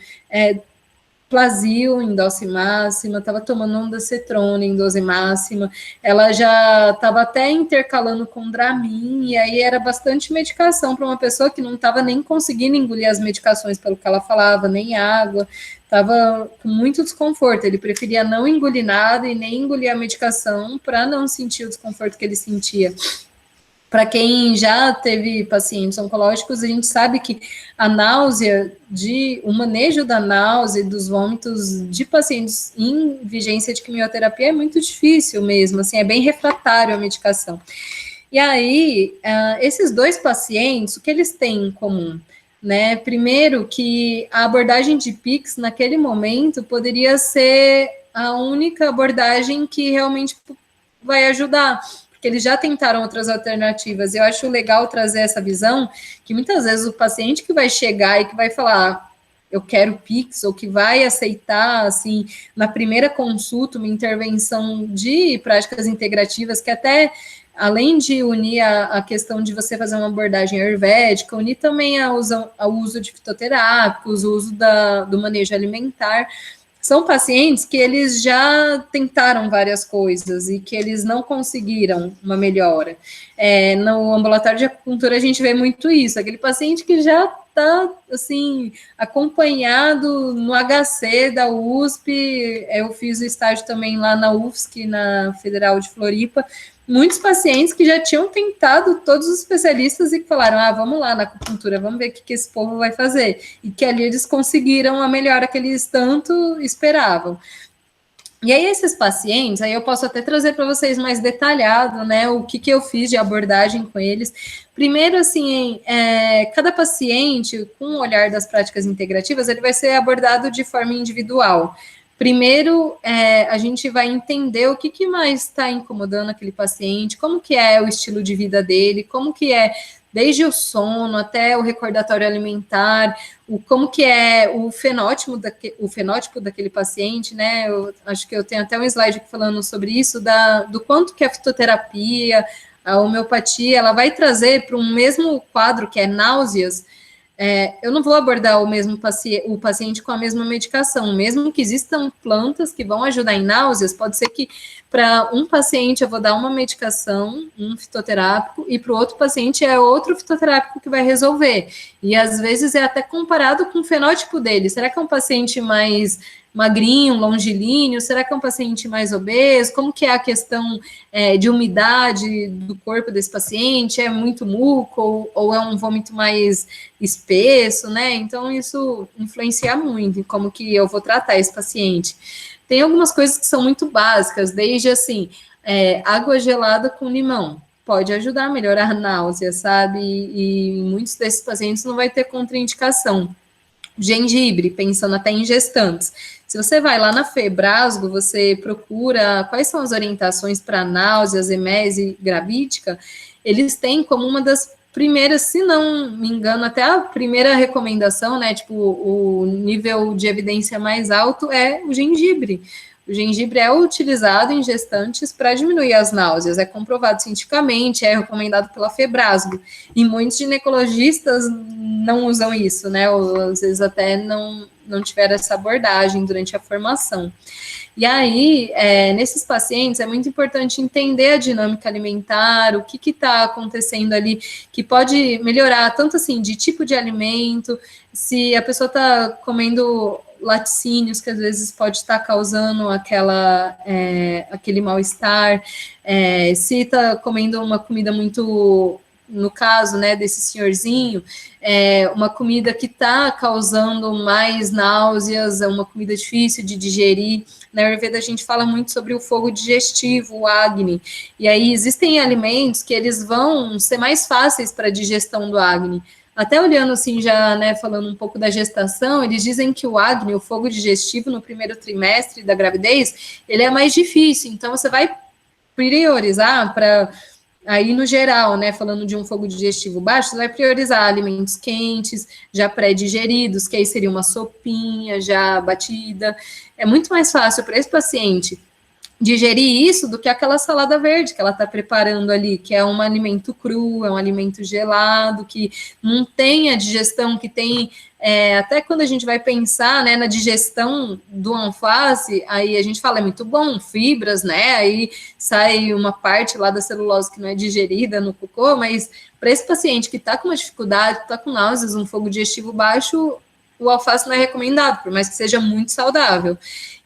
Plasil em dose máxima, estava tomando ondansetrona em dose máxima, ela já estava até intercalando com Dramin, e aí era bastante medicação para uma pessoa que não estava nem conseguindo engolir as medicações pelo que ela falava, nem água, estava com muito desconforto, ele preferia não engolir nada e nem engolir a medicação para não sentir o desconforto que ele sentia. Para quem já teve pacientes oncológicos, a gente sabe que a náusea, o manejo da náusea e dos vômitos de pacientes em vigência de quimioterapia é muito difícil mesmo, assim, é bem refratário a medicação. E aí, esses dois pacientes, o que eles têm em comum? Né? Primeiro, que a abordagem de PICS, naquele momento, poderia ser a única abordagem que realmente vai ajudar, porque eles já tentaram outras alternativas. Eu acho legal trazer essa visão, que muitas vezes o paciente que vai chegar e que vai falar, eu quero PICS, ou que vai aceitar, assim, na primeira consulta, uma intervenção de práticas integrativas, que até, além de unir a questão de você fazer uma abordagem ayurvédica, unir também ao uso de fitoterápicos, o uso do manejo alimentar. São pacientes que eles já tentaram várias coisas e que eles não conseguiram uma melhora. No ambulatório de acupuntura a gente vê muito isso, aquele paciente que já está, assim, acompanhado no HC da USP, eu fiz o estágio também lá na UFSC, na Federal de Floripa, muitos pacientes que já tinham tentado todos os especialistas e que falaram, vamos lá na acupuntura, vamos ver o que esse povo vai fazer. E que ali eles conseguiram a melhora que eles tanto esperavam. E aí esses pacientes, aí eu posso até trazer para vocês mais detalhado, né, o que eu fiz de abordagem com eles. Primeiro, assim, cada paciente, com o olhar das práticas integrativas, ele vai ser abordado de forma individual. Primeiro, a gente vai entender o que mais está incomodando aquele paciente, como que é o estilo de vida dele, como que é desde o sono até o recordatório alimentar, como que é o fenótipo daquele paciente, né? Eu acho que eu tenho até um slide aqui falando sobre isso, do quanto que a fitoterapia, a homeopatia, ela vai trazer para um mesmo quadro que é náuseas. Eu não vou abordar o paciente com a mesma medicação, mesmo que existam plantas que vão ajudar em náuseas, pode ser que para um paciente eu vou dar uma medicação, um fitoterápico, e para o outro paciente é outro fitoterápico que vai resolver. E às vezes é até comparado com o fenótipo dele. Será que é um paciente mais magrinho, longilíneo? Será que é um paciente mais obeso? Como que é a questão de umidade do corpo desse paciente? É muito muco ou é um vômito mais espesso, né? Então, isso influencia muito em como que eu vou tratar esse paciente. Tem algumas coisas que são muito básicas, desde, assim, água gelada com limão. Pode ajudar a melhorar a náusea, sabe? E muitos desses pacientes não vai ter contraindicação. Gengibre, pensando até em gestantes. Se você vai lá na Febrasgo, você procura quais são as orientações para náuseas, emese grabítica, eles têm como uma das primeiras, se não me engano, até a primeira recomendação, né, tipo, o nível de evidência mais alto é o gengibre. O gengibre é utilizado em gestantes para diminuir as náuseas, é comprovado cientificamente, é recomendado pela Febrasgo. E muitos ginecologistas não usam isso, né? Ou às vezes até não tiveram essa abordagem durante a formação. E aí, nesses pacientes, é muito importante entender a dinâmica alimentar, o que está acontecendo ali, que pode melhorar, tanto assim, de tipo de alimento, se a pessoa está comendo laticínios, que às vezes pode estar causando aquele mal-estar, se está comendo uma comida muito, no caso, né, desse senhorzinho, uma comida que está causando mais náuseas, é uma comida difícil de digerir. Na Ayurveda a gente fala muito sobre o fogo digestivo, o Agni, e aí existem alimentos que eles vão ser mais fáceis para a digestão do Agni. Até olhando assim, já, né, falando um pouco da gestação, eles dizem que o acne, o fogo digestivo no primeiro trimestre da gravidez, ele é mais difícil, então você vai priorizar para aí no geral, né, falando de um fogo digestivo baixo, você vai priorizar alimentos quentes, já pré-digeridos, que aí seria uma sopinha já batida. É muito mais fácil para esse paciente digerir isso do que aquela salada verde que ela está preparando ali, que é um alimento cru, é um alimento gelado, que não tem a digestão que tem. Até quando a gente vai pensar, né, na digestão do alface, aí a gente fala, é muito bom, fibras, né, aí sai uma parte lá da celulose que não é digerida no cocô, mas para esse paciente que está com uma dificuldade, está com náuseas, um fogo digestivo baixo, o alface não é recomendado, por mais que seja muito saudável.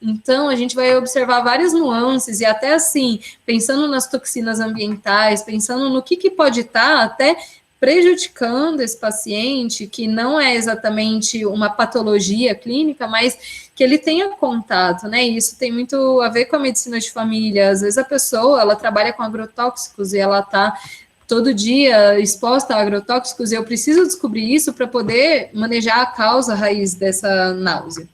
Então, a gente vai observar várias nuances e até assim, pensando nas toxinas ambientais, pensando no que pode estar até prejudicando esse paciente, que não é exatamente uma patologia clínica, mas que ele tenha contato, né? E isso tem muito a ver com a medicina de família. Às vezes a pessoa, ela trabalha com agrotóxicos e ela está todo dia exposta a agrotóxicos, e eu preciso descobrir isso para poder manejar a causa raiz dessa náusea.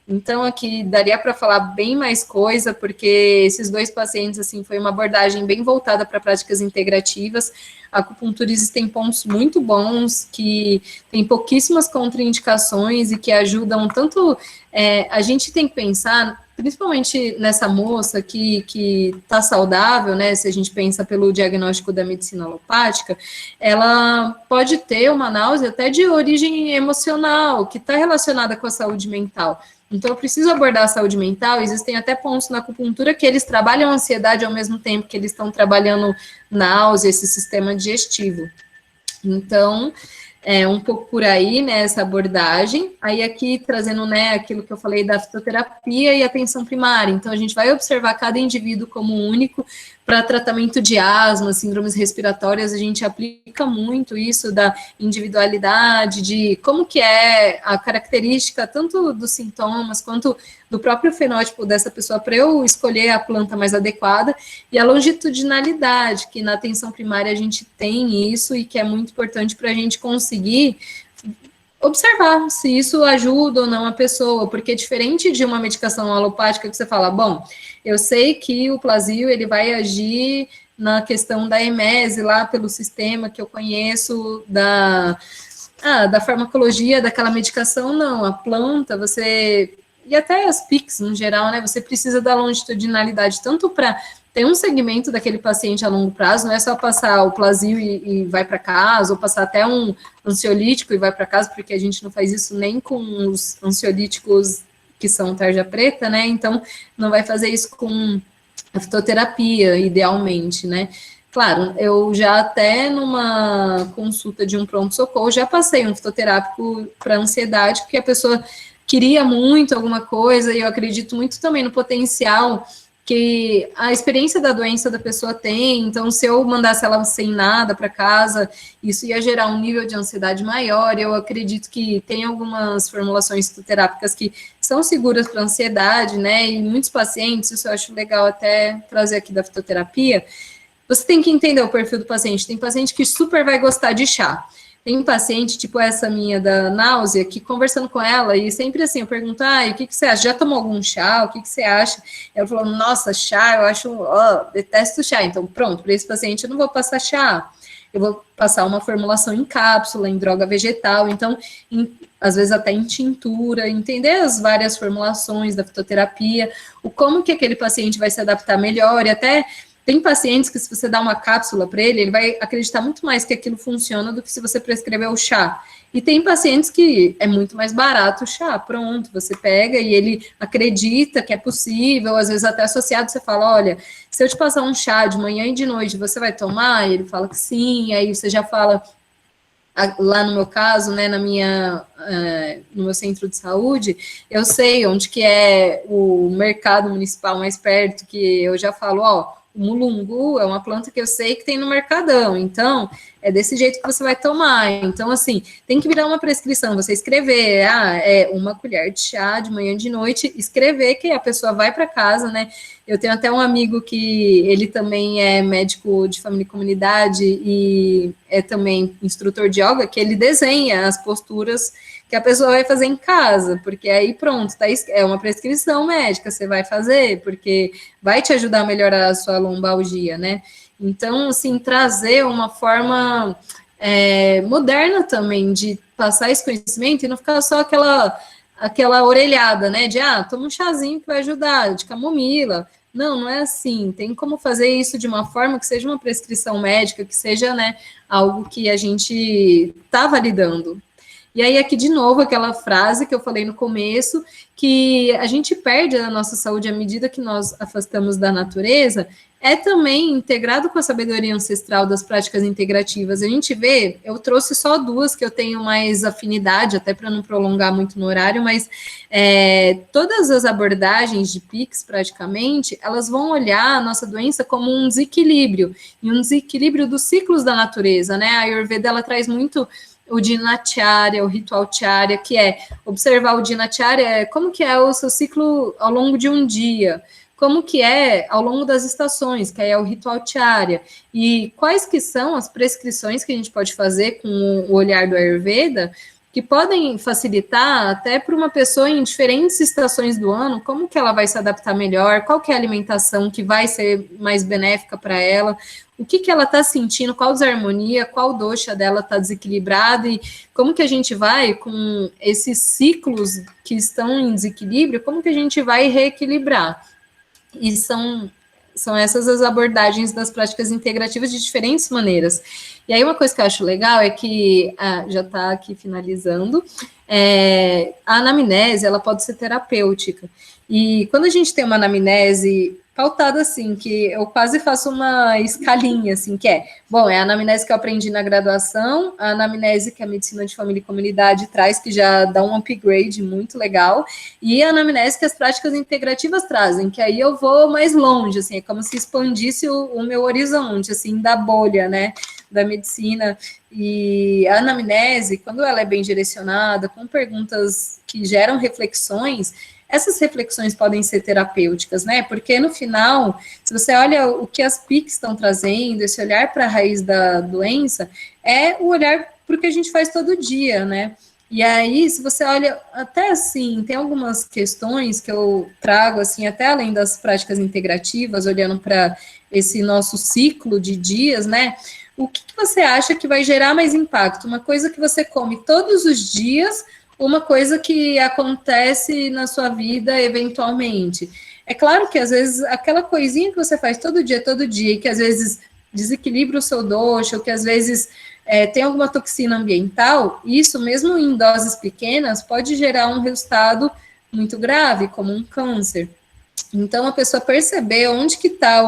Então, aqui daria para falar bem mais coisa, porque esses dois pacientes, assim, foi uma abordagem bem voltada para práticas integrativas. A acupuntura existem pontos muito bons, que tem pouquíssimas contraindicações e que ajudam tanto... a gente tem que pensar, principalmente nessa moça que está saudável, né, se a gente pensa pelo diagnóstico da medicina alopática, ela pode ter uma náusea até de origem emocional, que está relacionada com a saúde mental. Então, eu preciso abordar a saúde mental. Existem até pontos na acupuntura que eles trabalham a ansiedade ao mesmo tempo que eles estão trabalhando náusea, esse sistema digestivo. Então, um pouco por aí, né, essa abordagem. Aí aqui, trazendo, né, aquilo que eu falei da fitoterapia e atenção primária. Então, a gente vai observar cada indivíduo como único. Para tratamento de asma, síndromes respiratórias, a gente aplica muito isso da individualidade, de como que é a característica tanto dos sintomas quanto do próprio fenótipo dessa pessoa para eu escolher a planta mais adequada, e a longitudinalidade, que na atenção primária a gente tem isso e que é muito importante para a gente conseguir observar se isso ajuda ou não a pessoa, porque diferente de uma medicação alopática que você fala, bom, eu sei que o Plasil, ele vai agir na questão da emese lá pelo sistema que eu conheço da farmacologia daquela medicação, não, a planta, você, e até as PICs no geral, né, você precisa da longitudinalidade, tanto para ter um segmento daquele paciente a longo prazo, não é só passar o Plasil e vai para casa, ou passar até um ansiolítico e vai para casa, porque a gente não faz isso nem com os ansiolíticos que são tarja preta, né? Então, não vai fazer isso com a fitoterapia, idealmente, né? Claro, eu já até numa consulta de um pronto-socorro, já passei um fitoterápico para ansiedade, porque a pessoa queria muito alguma coisa, e eu acredito muito também no potencial que a experiência da doença da pessoa tem. Então, se eu mandasse ela sem nada para casa, isso ia gerar um nível de ansiedade maior. Eu acredito que tem algumas formulações fitoterápicas que são seguras para ansiedade, né? E muitos pacientes, isso eu acho legal até trazer aqui da fitoterapia, você tem que entender o perfil do paciente. Tem paciente que super vai gostar de chá. Tem um paciente, tipo essa minha da náusea, que conversando com ela, e sempre assim, eu pergunto, o que você acha? Já tomou algum chá? O que você acha? Ela falou, nossa, chá, eu acho, detesto chá. Então, pronto, para esse paciente eu não vou passar chá. Eu vou passar uma formulação em cápsula, em droga vegetal, então, às vezes até em tintura, entender as várias formulações da fitoterapia, o como que aquele paciente vai se adaptar melhor, e até... Tem pacientes que, se você dá uma cápsula para ele vai acreditar muito mais que aquilo funciona do que se você prescrever o chá. E tem pacientes que é muito mais barato o chá, pronto, você pega e ele acredita que é possível, às vezes até associado, você fala, olha, se eu te passar um chá de manhã e de noite, você vai tomar? E ele fala que sim, aí você já fala, lá no meu caso, né, no meu centro de saúde, eu sei onde que é o mercado municipal mais perto, que eu já falo, o mulungu é uma planta que eu sei que tem no Mercadão, então é desse jeito que você vai tomar. Então, assim, tem que virar uma prescrição, você escrever, é uma colher de chá de manhã e de noite, escrever que a pessoa vai para casa, né? Eu tenho até um amigo que ele também é médico de família e comunidade e é também instrutor de yoga, que ele desenha as posturas que a pessoa vai fazer em casa, porque aí pronto, tá, é uma prescrição médica, você vai fazer, porque vai te ajudar a melhorar a sua lombalgia, né? Então, assim, trazer uma forma moderna também de passar esse conhecimento e não ficar só aquela orelhada, né? De, toma um chazinho que vai ajudar, de camomila. Não, não é assim. Tem como fazer isso de uma forma que seja uma prescrição médica, que seja, né, algo que a gente está validando. E aí, aqui de novo, aquela frase que eu falei no começo, que a gente perde a nossa saúde à medida que nós afastamos da natureza, é também integrado com a sabedoria ancestral das práticas integrativas. A gente vê, eu trouxe só duas que eu tenho mais afinidade, até para não prolongar muito no horário, mas todas as abordagens de PICS, praticamente, elas vão olhar a nossa doença como um desequilíbrio, e um desequilíbrio dos ciclos da natureza, né? A Ayurveda, ela traz muito o Dinacharya, o ritual Charya, que é observar o Dinacharya, como que é o seu ciclo ao longo de um dia, como que é ao longo das estações, que é o ritual Charya, e quais que são as prescrições que a gente pode fazer com o olhar do Ayurveda, que podem facilitar até para uma pessoa em diferentes estações do ano, como que ela vai se adaptar melhor, qual que é a alimentação que vai ser mais benéfica para ela, o que ela está sentindo, qual desarmonia, qual dosha dela está desequilibrada e como que a gente vai, com esses ciclos que estão em desequilíbrio, como que a gente vai reequilibrar. E são essas as abordagens das práticas integrativas de diferentes maneiras. E aí uma coisa que eu acho legal é que, já está aqui finalizando, a anamnese, ela pode ser terapêutica. E quando a gente tem uma anamnese pautada assim, que eu quase faço uma escalinha, assim, que é a anamnese que eu aprendi na graduação, a anamnese que a medicina de família e comunidade traz, que já dá um upgrade muito legal, e a anamnese que as práticas integrativas trazem, que aí eu vou mais longe, assim, é como se expandisse o meu horizonte, assim, da bolha, né, da medicina. E a anamnese, quando ela é bem direcionada, com perguntas que geram reflexões, essas reflexões podem ser terapêuticas, né? Porque no final, se você olha o que as PICs estão trazendo, esse olhar para a raiz da doença, é o olhar para o que a gente faz todo dia, né? E aí, se você olha, até assim, tem algumas questões que eu trago, assim, até além das práticas integrativas, olhando para esse nosso ciclo de dias, né? O que você acha que vai gerar mais impacto? Uma coisa que você come todos os dias, uma coisa que acontece na sua vida eventualmente. É claro que às vezes aquela coisinha que você faz todo dia, que às vezes desequilibra o seu dosha, ou que às vezes tem alguma toxina ambiental, isso mesmo em doses pequenas pode gerar um resultado muito grave, como um câncer. Então a pessoa perceber onde que está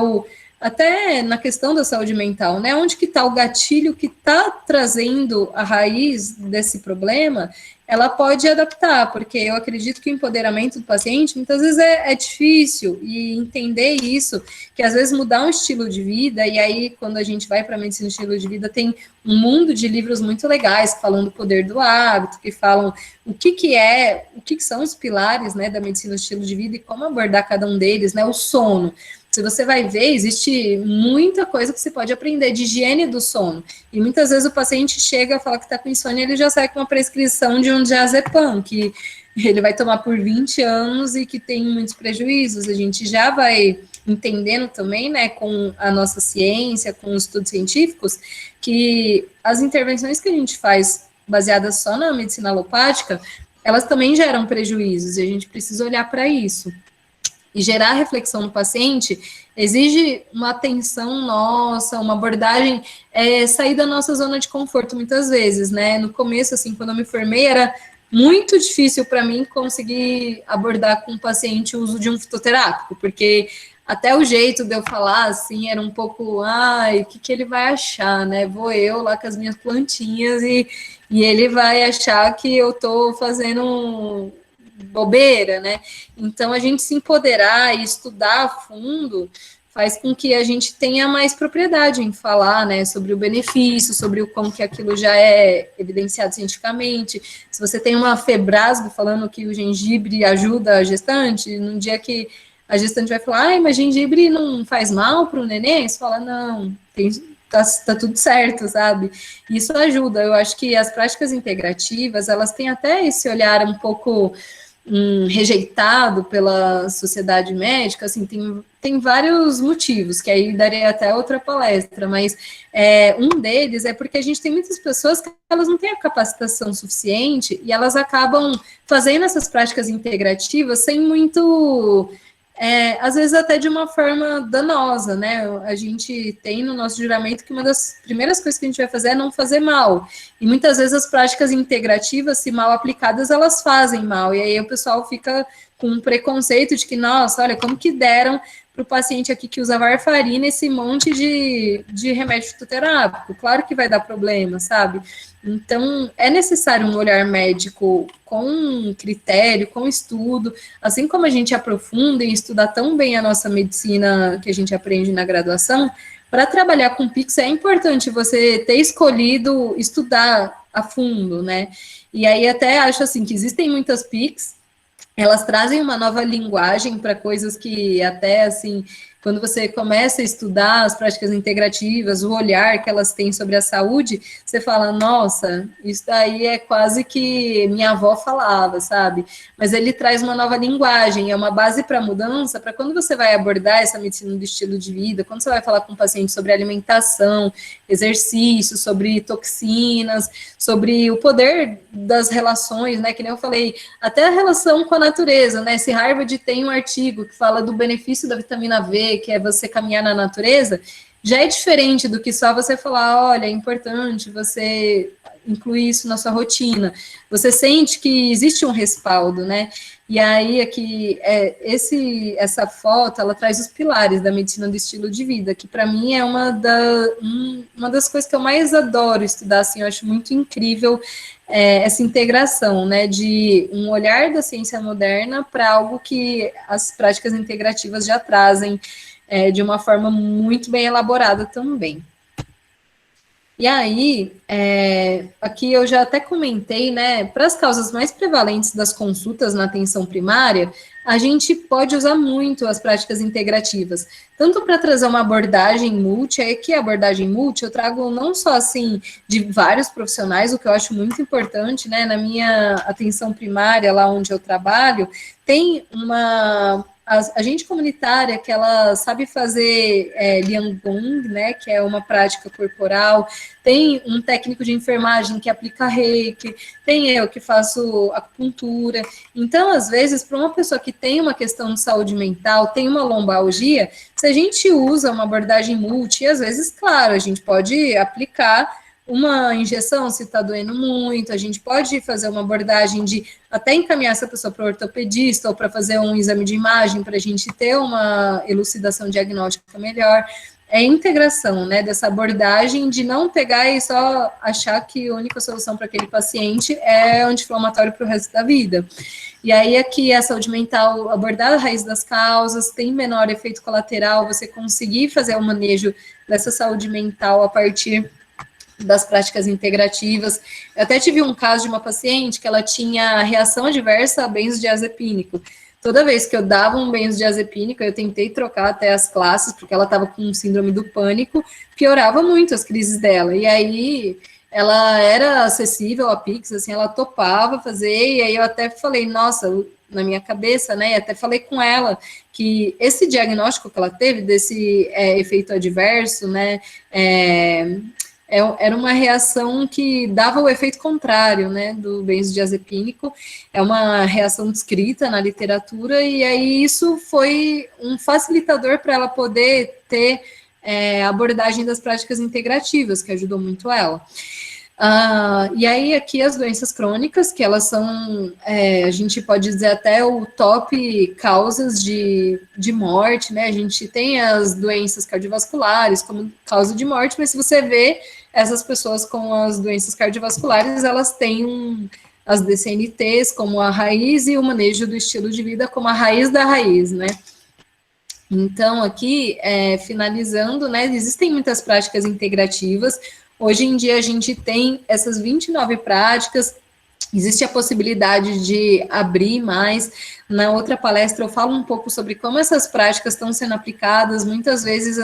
até na questão da saúde mental, né? Onde que está o gatilho que está trazendo a raiz desse problema, ela pode adaptar, porque eu acredito que o empoderamento do paciente muitas vezes é difícil, e entender isso, que às vezes mudar um estilo de vida, e aí quando a gente vai para a medicina estilo de vida, tem um mundo de livros muito legais, falando do poder do hábito, que falam o que são os pilares, né, da medicina estilo de vida e como abordar cada um deles, né? O sono. Se você vai ver, existe muita coisa que você pode aprender de higiene do sono. E muitas vezes o paciente chega a falar que está com insônia, ele já sai com uma prescrição de um diazepam, que ele vai tomar por 20 anos e que tem muitos prejuízos. A gente já vai entendendo também, né, com a nossa ciência, com os estudos científicos, que as intervenções que a gente faz baseadas só na medicina alopática, elas também geram prejuízos, e a gente precisa olhar para isso. E gerar reflexão no paciente exige uma atenção nossa, uma abordagem, sair da nossa zona de conforto muitas vezes, né? No começo, assim, quando eu me formei, era muito difícil para mim conseguir abordar com o paciente o uso de um fitoterápico, porque até o jeito de eu falar, assim, era um pouco, o que ele vai achar, né? Vou eu lá com as minhas plantinhas e ele vai achar que eu estou fazendo bobeira, né? Então, a gente se empoderar e estudar a fundo faz com que a gente tenha mais propriedade em falar, né, sobre o benefício, sobre o como que aquilo já é evidenciado cientificamente. Se você tem uma Febrasgo falando que o gengibre ajuda a gestante, num dia que a gestante vai falar, ai, mas gengibre não faz mal para o neném? Você fala, não, tá tudo certo, sabe? Isso ajuda. Eu acho que as práticas integrativas, elas têm até esse olhar um pouco rejeitado pela sociedade médica, assim, tem vários motivos, que aí daria até outra palestra, mas um deles é porque a gente tem muitas pessoas que elas não têm a capacitação suficiente e elas acabam fazendo essas práticas integrativas sem muito... às vezes até de uma forma danosa, né? A gente tem no nosso juramento que uma das primeiras coisas que a gente vai fazer é não fazer mal. E muitas vezes as práticas integrativas, se mal aplicadas, elas fazem mal. E aí o pessoal fica com um preconceito de que, nossa, olha, como que deram para o paciente aqui que usa varfarina esse monte de remédio fitoterápico? Claro que vai dar problema, sabe? Então, é necessário um olhar médico com critério, com estudo, assim como a gente aprofunda em estudar tão bem a nossa medicina que a gente aprende na graduação, para trabalhar com PIX é importante você ter escolhido estudar a fundo, né? E aí até acho assim que existem muitas PICs, elas trazem uma nova linguagem para coisas que até, assim, quando você começa a estudar as práticas integrativas, o olhar que elas têm sobre a saúde, você fala, nossa, isso daí é quase que minha avó falava, sabe? Mas ele traz uma nova linguagem, é uma base para mudança, para quando você vai abordar essa medicina do estilo de vida, quando você vai falar com o paciente sobre alimentação, exercício, sobre toxinas, sobre o poder das relações, né? Que nem eu falei, até a relação com a natureza, né? Esse Harvard tem um artigo que fala do benefício da vitamina V, que é você caminhar na natureza, já é diferente do que só você falar, olha, é importante você incluir isso na sua rotina. Você sente que existe um respaldo, né? E aí aqui essa foto, ela traz os pilares da medicina do estilo de vida, que para mim é uma das coisas que eu mais adoro estudar, assim, eu acho muito incrível essa integração, né, de um olhar da ciência moderna para algo que as práticas integrativas já trazem de uma forma muito bem elaborada também. E aí, aqui eu já até comentei, né, para as causas mais prevalentes das consultas na atenção primária, a gente pode usar muito as práticas integrativas, tanto para trazer uma abordagem multi, que a abordagem multi eu trago não só, assim, de vários profissionais, o que eu acho muito importante, né, na minha atenção primária, lá onde eu trabalho, tem uma agente comunitária que ela sabe fazer Liangong, né, que é uma prática corporal, tem um técnico de enfermagem que aplica reiki, tem eu que faço acupuntura. Então, às vezes, para uma pessoa que tem uma questão de saúde mental, tem uma lombalgia, se a gente usa uma abordagem multi, às vezes, claro, a gente pode aplicar uma injeção se está doendo muito, a gente pode fazer uma abordagem de até encaminhar essa pessoa para o ortopedista ou para fazer um exame de imagem para a gente ter uma elucidação diagnóstica melhor. É integração, né, dessa abordagem de não pegar e só achar que a única solução para aquele paciente é anti-inflamatório para o resto da vida. E aí aqui a saúde mental, abordar a raiz das causas, tem menor efeito colateral, você conseguir fazer o manejo dessa saúde mental a partir das práticas integrativas. Eu até tive um caso de uma paciente que ela tinha reação adversa a benzodiazepínico. Toda vez que eu dava um benzodiazepínico, eu tentei trocar até as classes, porque ela estava com síndrome do pânico, piorava muito as crises dela. E aí ela era acessível a Pix, assim, ela topava fazer, e aí eu até falei, nossa, na minha cabeça, né, e até falei com ela que esse diagnóstico que ela teve desse efeito adverso, né, era uma reação que dava o efeito contrário, né, do benzodiazepínico, é uma reação descrita na literatura, e aí isso foi um facilitador para ela poder ter abordagem das práticas integrativas, que ajudou muito ela. E aí aqui as doenças crônicas, que elas são, a gente pode dizer até o top causas de morte, né, a gente tem as doenças cardiovasculares como causa de morte, mas se você vê essas pessoas com as doenças cardiovasculares, elas têm as DCNTs como a raiz e o manejo do estilo de vida como a raiz da raiz, né. Então, aqui, finalizando, né, existem muitas práticas integrativas. Hoje em dia, a gente tem essas 29 práticas. Existe a possibilidade de abrir mais. Na outra palestra, eu falo um pouco sobre como essas práticas estão sendo aplicadas, muitas vezes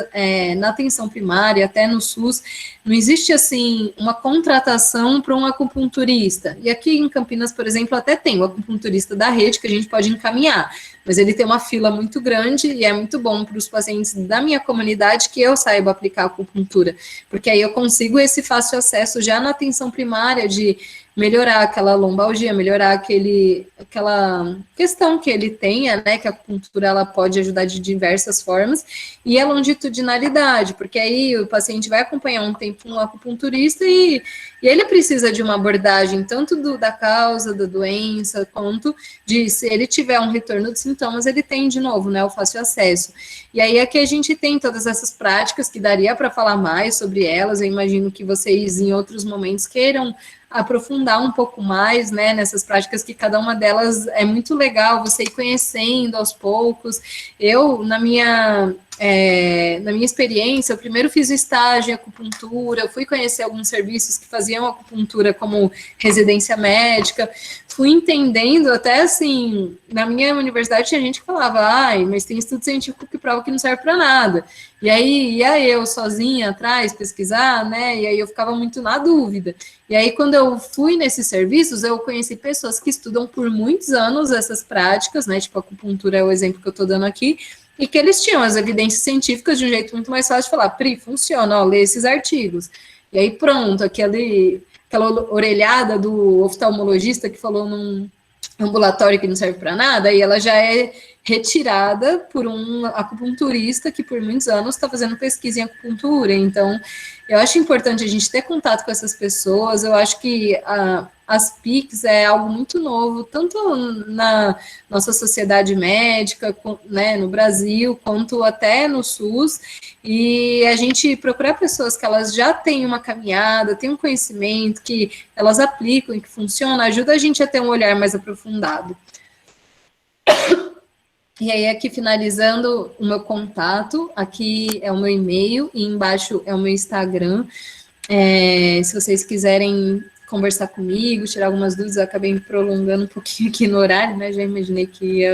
na atenção primária, até no SUS. Não existe, assim, uma contratação para um acupunturista. E aqui em Campinas, por exemplo, até tem o acupunturista da rede que a gente pode encaminhar, mas ele tem uma fila muito grande e é muito bom para os pacientes da minha comunidade que eu saiba aplicar acupuntura, porque aí eu consigo esse fácil acesso já na atenção primária de melhorar aquela lombalgia, melhorar aquela questão que ele tenha, né, que a acupuntura ela pode ajudar de diversas formas, e a longitudinalidade, porque aí o paciente vai acompanhar um tempo um acupunturista e ele precisa de uma abordagem tanto da causa da doença, quanto de se ele tiver um retorno de sintomas, ele tem de novo, né, o fácil acesso. E aí aqui a gente tem todas essas práticas que daria para falar mais sobre elas, eu imagino que vocês em outros momentos queiram aprofundar um pouco mais, né, nessas práticas, que cada uma delas é muito legal, você ir conhecendo aos poucos. Eu, na minha experiência, eu primeiro fiz o estágio em acupuntura, eu fui conhecer alguns serviços que faziam acupuntura como residência médica, fui entendendo, até assim, na minha universidade tinha gente que falava, ai, mas tem estudo científico que prova que não serve para nada. E aí ia eu sozinha atrás pesquisar, né, e aí eu ficava muito na dúvida. E aí, quando eu fui nesses serviços, eu conheci pessoas que estudam por muitos anos essas práticas, né? Tipo, a acupuntura é o exemplo que eu estou dando aqui, e que eles tinham as evidências científicas de um jeito muito mais fácil de falar, Pri, funciona, ó, lê esses artigos. E aí, pronto, aquela orelhada do oftalmologista que falou num ambulatório que não serve para nada, e ela já é retirada por um acupunturista que por muitos anos está fazendo pesquisa em acupuntura. Então, eu acho importante a gente ter contato com essas pessoas. Eu acho que as PICs é algo muito novo, tanto na nossa sociedade médica, né, no Brasil, quanto até no SUS, e a gente procurar pessoas que elas já têm uma caminhada, têm um conhecimento, que elas aplicam e que funciona, ajuda a gente a ter um olhar mais aprofundado. E aí, aqui finalizando o meu contato, aqui é o meu e-mail e embaixo é o meu Instagram. Se vocês quiserem conversar comigo, tirar algumas dúvidas, eu acabei me prolongando um pouquinho aqui no horário, né? Já imaginei que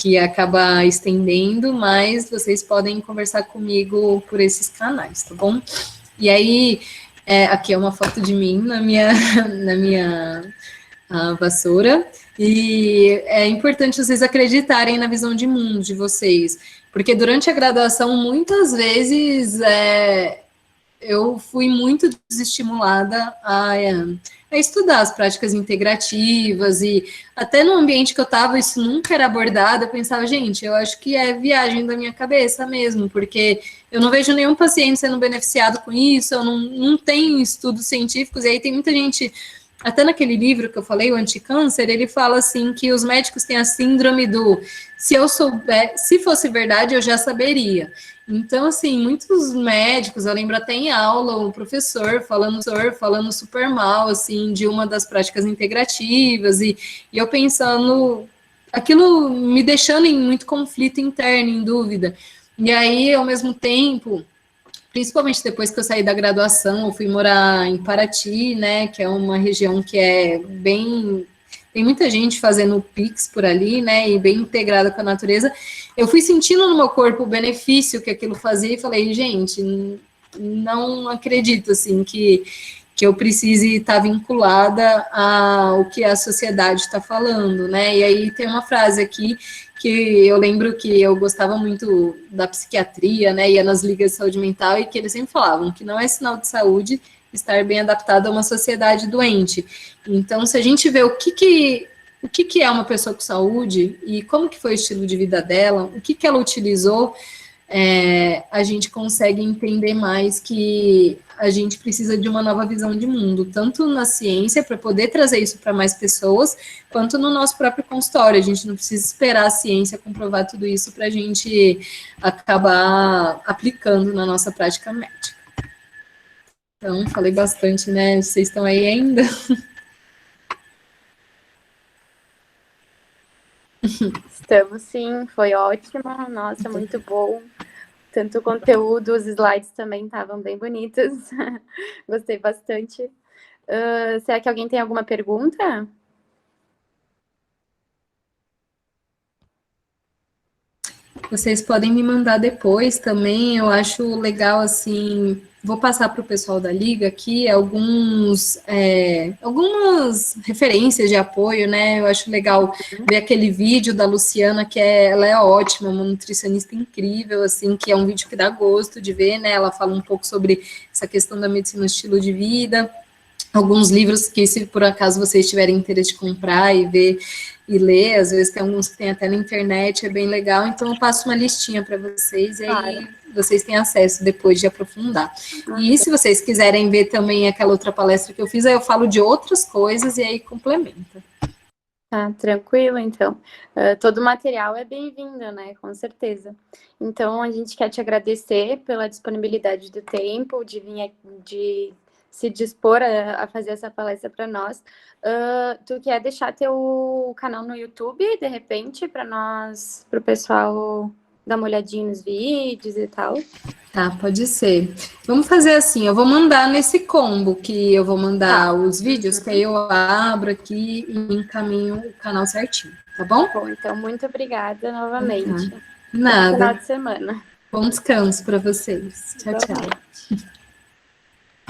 ia acabar estendendo, mas vocês podem conversar comigo por esses canais, tá bom? E aí, aqui é uma foto de mim na minha vassoura, e é importante vocês acreditarem na visão de mundo de vocês, porque durante a graduação, muitas vezes, eu fui muito desestimulada a estudar as práticas integrativas, e até no ambiente que eu estava, isso nunca era abordado. Eu pensava, gente, eu acho que é viagem da minha cabeça mesmo, porque eu não vejo nenhum paciente sendo beneficiado com isso, eu não tenho estudos científicos, e aí tem muita gente. Até naquele livro que eu falei, o Anticâncer, ele fala assim que os médicos têm a síndrome do se eu souber, se fosse verdade, eu já saberia. Então, assim, muitos médicos, eu lembro até em aula, o professor falando super mal, assim, de uma das práticas integrativas, e eu pensando, aquilo me deixando em muito conflito interno, em dúvida. E aí, ao mesmo tempo, principalmente depois que eu saí da graduação, eu fui morar em Paraty, né, que é uma região que é bem... Tem muita gente fazendo Pix por ali, né, e bem integrada com a natureza. Eu fui sentindo no meu corpo o benefício que aquilo fazia e falei, gente, não acredito, assim, que eu precise estar vinculada ao que a sociedade está falando, né? E aí tem uma frase aqui que eu lembro que eu gostava muito da psiquiatria, né? Ia nas ligas de saúde mental e que eles sempre falavam que não é sinal de saúde estar bem adaptado a uma sociedade doente. Então, se a gente vê o que é uma pessoa com saúde e como que foi o estilo de vida dela, o que ela utilizou, a gente consegue entender mais que a gente precisa de uma nova visão de mundo, tanto na ciência, para poder trazer isso para mais pessoas, quanto no nosso próprio consultório. A gente não precisa esperar a ciência comprovar tudo isso para a gente acabar aplicando na nossa prática médica. Então, falei bastante, né? Vocês estão aí ainda? Estamos sim, foi ótimo, nossa, muito bom. Tanto o conteúdo, os slides também estavam bem bonitos. Gostei bastante. Será que alguém tem alguma pergunta? Vocês podem me mandar depois também. Eu acho legal, assim, vou passar para o pessoal da Liga aqui algumas referências de apoio, né? Eu acho legal ver aquele vídeo da Luciana, ela é ótima, uma nutricionista incrível, assim, que é um vídeo que dá gosto de ver, né? Ela fala um pouco sobre essa questão da medicina no estilo de vida, alguns livros que, se por acaso vocês tiverem interesse de comprar e ver e ler, às vezes tem alguns que tem até na internet, é bem legal, então eu passo uma listinha para vocês e Claro. aí vocês têm acesso depois de aprofundar. E se vocês quiserem ver também aquela outra palestra que eu fiz, aí eu falo de outras coisas e aí complementa. Tá, tranquilo, então. Todo o material é bem-vindo, né? Com certeza. Então, a gente quer te agradecer pela disponibilidade do tempo, de vir, de se dispor a fazer essa palestra para nós. Tu quer deixar teu canal no YouTube, de repente, para o pessoal dar uma olhadinha nos vídeos e tal? Tá, pode ser. Vamos fazer assim, eu vou mandar nesse combo que eu vou mandar os vídeos, que aí eu abro aqui e encaminho o canal certinho, tá bom? Bom, então, muito obrigada novamente. Tá. Bom final Nada. de semana. Bom descanso para vocês. Tchau, tchau. Igualmente.